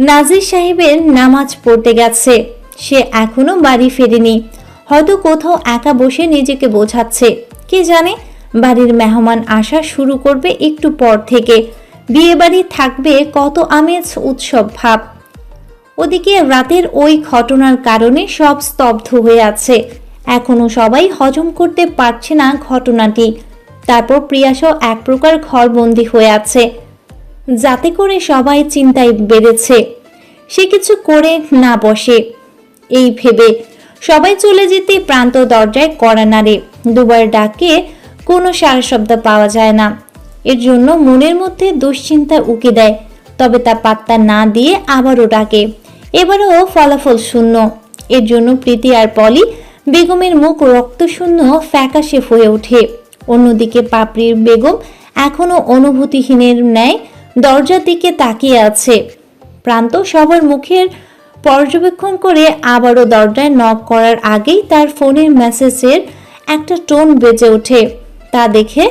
নাজির সাহেবের নামাজ পড়তে গেছে। সে এখনো বাড়ি ফেরেনি, হয়তো কোথাও একা বসে নিজেকে বোঝাচ্ছে। কে জানে বাড়ির মেহমান আসা শুরু করবে একটু পর থেকে। বিয়ে বাড়ি থাকবে কত আমেজ উৎসব ভাব। ওদিকে রাতের ওই ঘটনার কারণে সব স্তব্ধ হয়ে আছে। এখনো সবাই হজম করতে পারছে না ঘটনাটি। তারপর প্রিয়াশও এক প্রকার ঘরবন্দি হয়ে আছে, যাতে করে সবাই চিন্তায় বেড়েছে সে কিছু করে না বসে। এই ভেবে সবাই চলে যেতে প্রান্ত দরজায় কড়া নাড়ে। দুবার ডাকে কোনো সারা শব্দ পাওয়া যায় না। এর জন্য মনের মধ্যে দুশ্চিন্তা উকি দেয়, তবে তা পাত্তা না দিয়ে আবারও ডাকে। এবারও ফলাফল শূন্য। এর জন্য প্রীতি আর পলি বেগমের মুখ রক্তশূন্য ফ্যাকাশে হয়ে ওঠে। অন্যদিকে পাপড়ির বেগম এখনো অনুভূতিহীনের ন্যায় দরজার দিকে তাকিয়ে আছে। প্রান্ত সবার মুখের পর্যবেক্ষণ করে আবারও দরজায় নক করার আগেই তার ফোনের মেসেজের একটা টোন বেজে ওঠে। তা দেখে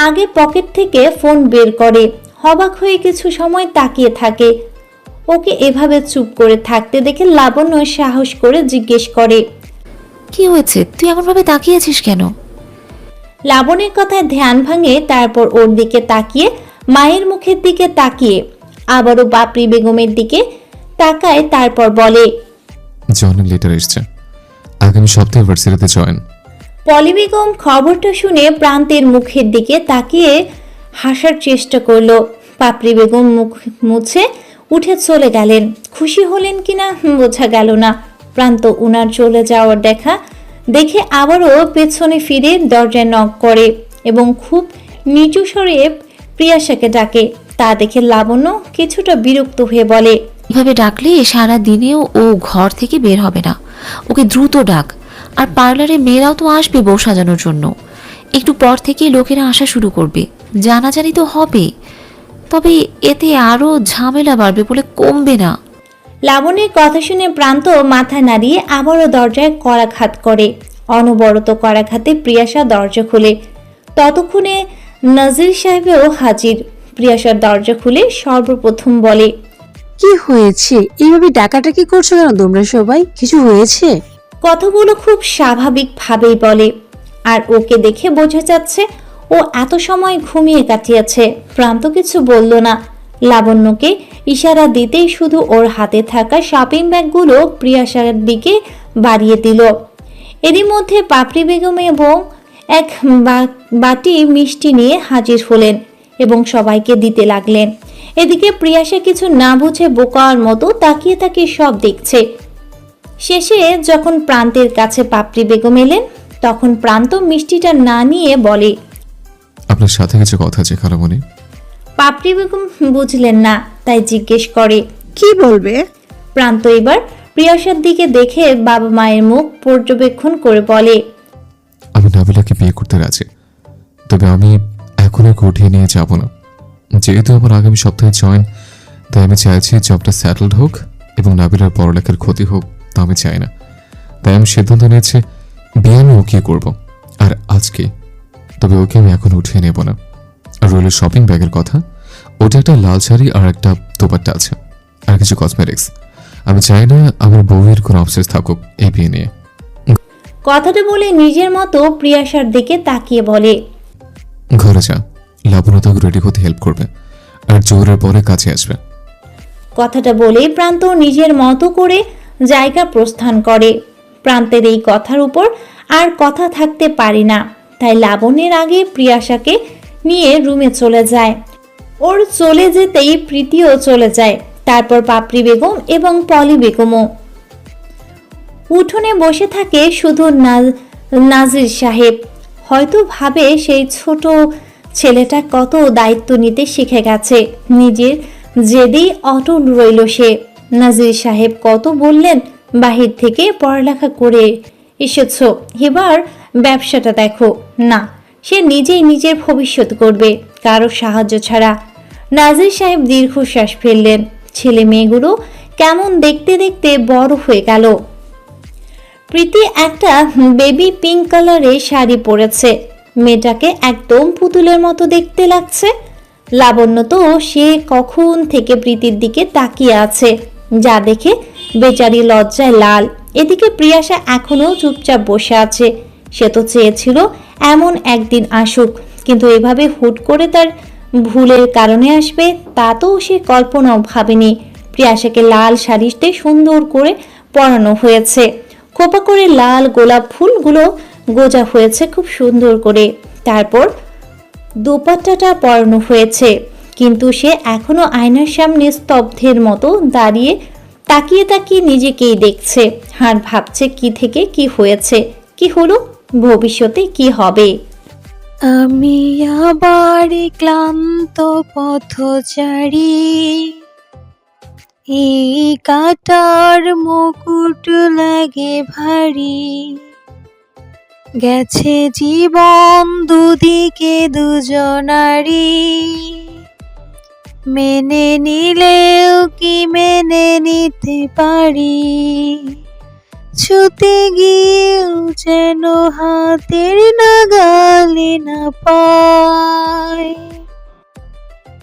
আগে পকেট থেকে ফোন বের করে, অবাক হয়ে কিছু সময় তাকিয়ে থাকে। ওকে এভাবে চুপ করে থাকতে দেখে লাবণ্য সাহস করে জিজ্ঞেস করে, কি হয়েছে, তুই এমনভাবে তাকিয়েছিস কেন? লাবণের কথায় ধ্যান ভাঙে। তারপর ওর দিকে তাকিয়ে মায়ের মুখের দিকে তাকিয়ে আবারও বাপরি বেগমের দিকে তাকায়। তারপর বলে, জয়েনের লেটার এসছে, আগামী সপ্তাহে ভার্সিটিতে জয়েন। পলি বেগম খবরটা শুনে প্রান্তের মুখের দিকে তাকিয়ে হাসার চেষ্টা করলো। পাপড়ি বেগম মুখ মুছে উঠে চলে গেলেন। খুশি হলেন কিনা বোঝা গেল না। প্রান্ত উনার চলে যাওয়ার দেখে আবারও পেছনে ফিরে দরজায় নক করে এবং খুব নিচু স্বরে প্রিয়াশাকে ডাকে। তা দেখে লাবণ্য কিছুটা বিরক্ত হয়ে বলে, এভাবে ডাকলে সারা দিনেও ও ঘর থেকে বের হবে না। ওকে দ্রুত ডাক। আর পার্লারে মেয়েরাও তো আসবে বউ সাজানোর জন্য। একটু পর থেকেই লোকেরা আসা শুরু করবে, জানাজানি তো হবে, তবে এতে আরো ঝামেলা বাড়বে বলে কমবে না। লাবণীর কথা শুনে প্রান্ত মাথা নাড়িয়ে আবারও দরজায় করাঘাত করে। অনবরত করাঘাতে প্রিয়াশা দরজা খুলে। ততক্ষণে নাজির সাহেবও হাজির। প্রিয়াশার দরজা খুলে সর্বপ্রথম বলে, কি হয়েছে? এইভাবে ডাকাডাকি করছো কেন তোমরা সবাই? কিছু হয়েছে? কথাগুলো খুব স্বাভাবিকভাবেই বলে, আর ওকে দেখে বোঝা যাচ্ছে ও এত সময় ঘুমিয়ে কাটিয়েছে। প্রান্ত কিছু বলল না। লাবণ্যকে ইশারা দিতেই শুধু ওর হাতে থাকা শপিং ব্যাগগুলো প্রিয়াশার দিকে বাড়িয়ে দিল। এরই মধ্যে পাপড়ি বেগম এবং এক বাটি মিষ্টি নিয়ে হাজির হলেন এবং সবাইকে দিতে লাগলেন। এদিকে প্রিয়াশা কিছু না বুঝে বোকার মতো তাকিয়ে তাকিয়ে সব দেখছে। শেষে যখন প্রান্তের কাছে পাপড়ি বেগম এলেন, তখন প্রান্ত মিষ্টিটা না নিয়ে বলে, আপনার সাথে কিছু কথা আছে খালামণি। পাপড়ি বেগম বুঝলেন না, তাই জিজ্ঞেস করে, কি বলবে? প্রান্ত এবার প্রিয়াশার দিকে দেখে বাবা মায়ের মুখ পর্যবেক্ষণ করে বলে, আমি নাবিলাকে বিয়ে করতে রাজি, তবে আমি এখন আর উঠিয়ে নিয়ে যাব না। যেহেতু আমার আগামী সপ্তাহে জয়েন, তাই আমি চাইছি জবটা সেটেলড হোক এবং নাবিলার পড়ালেখার ক্ষতি হোক, তা আমি চাই না। তাই আমি সিদ্ধান্ত নিয়েছি বিয়ে আমি ওকে করব, আর আজকে। তবে ওকে আমি এখন উঠিয়ে নেব না। আর রইল শপিং ব্যাগের কথা, ওটা একটা লাল শাড়ি আর একটা দোপাট্টা আছে, আর কিছু কসমেটিক্স। আমি চাই না আমার বউয়ের কোনো অবসেস থাকুক এই বিয়ে নিয়ে। কথাটা বলে নিজের মতো প্রিয়াশার দিকে তাকিয়ে বলে, ঘরে যা, লাবণ্য তোকে রেডি হতে হেল্প করবে, আর জোরের পরে কাছে আসবে। কথাটা বলে প্রান্ত নিজের মতো করে জায়গা প্রস্থান করে। প্রান্তের এই কথার উপর আর কথা থাকতে পারে না, তাই লাবণ্যের আগে প্রিয়াশাকে নিয়ে রুমে চলে যায়। ওর চলে যেতেই প্রীতিও চলে যায়। তারপর পাপড়ি বেগম এবং পলি বেগমও। উঠোনে বসে থাকে শুধু নাজির সাহেব। হয়তো ভাবে সেই ছোট ছেলেটা কত দায়িত্ব নিতে শিখে গেছে। নিজের জেদেই অটল রইল সে। নাজির সাহেব কত বললেন বাহির থেকে পড়ালেখা করে এসেছো, এবার ব্যবসাটা দেখো। না, সে নিজেই নিজের ভবিষ্যৎ করবে, কারো সাহায্য ছাড়া। নাজির সাহেব দীর্ঘশ্বাস ফেললেন। ছেলে মেয়েগুলো কেমন দেখতে দেখতে বড় হয়ে গেল। প্রীতি একটা বেবি পিঙ্ক কালারের শাড়ি পরেছে। মেয়েটাকে একদম পুতুলের মতো দেখতে লাগছে। লাবণ্য তো সে কখন থেকে প্রীতির দিকে তাকিয়ে আছে, যা দেখে বেচারি লজ্জায় লাল। এদিকে প্রিয়াশা এখনো চুপচাপ বসে আছে। সে তো চেয়েছিল এমন একদিন আসুক, কিন্তু এভাবে হুট করে তার ভুলের কারণে আসবে তা তো সে কল্পনাও ভাবেনি। প্রিয়াশাকে লাল শাড়িতে সুন্দর করে পরানো হয়েছে। খোপা করে লাল গোলাপ ফুলগুলো গোজা হয়েছে খুব সুন্দর করে। তারপর দোপাট্টাটা পরানো হয়েছে, কিন্তু সে এখনো আয়নার সামনে স্তব্ধের মতো দাঁড়িয়ে তাকিয়ে তাকিয়ে নিজেকেই দেখছে আর ভাবছে কি থেকে কি হয়েছে, কি হলো, ভবিষ্যতে কি হবে। আমি আবার ক্লান্ত পথচারী, এই কাটার মুকুট লাগে ভারী, গেছে জীবন দুদিকে দুজনারি, মেনে নিলেও কি মেনে নিতে পারি, ছুতে গিয়েও যেন হাতের নাগালে না পায়।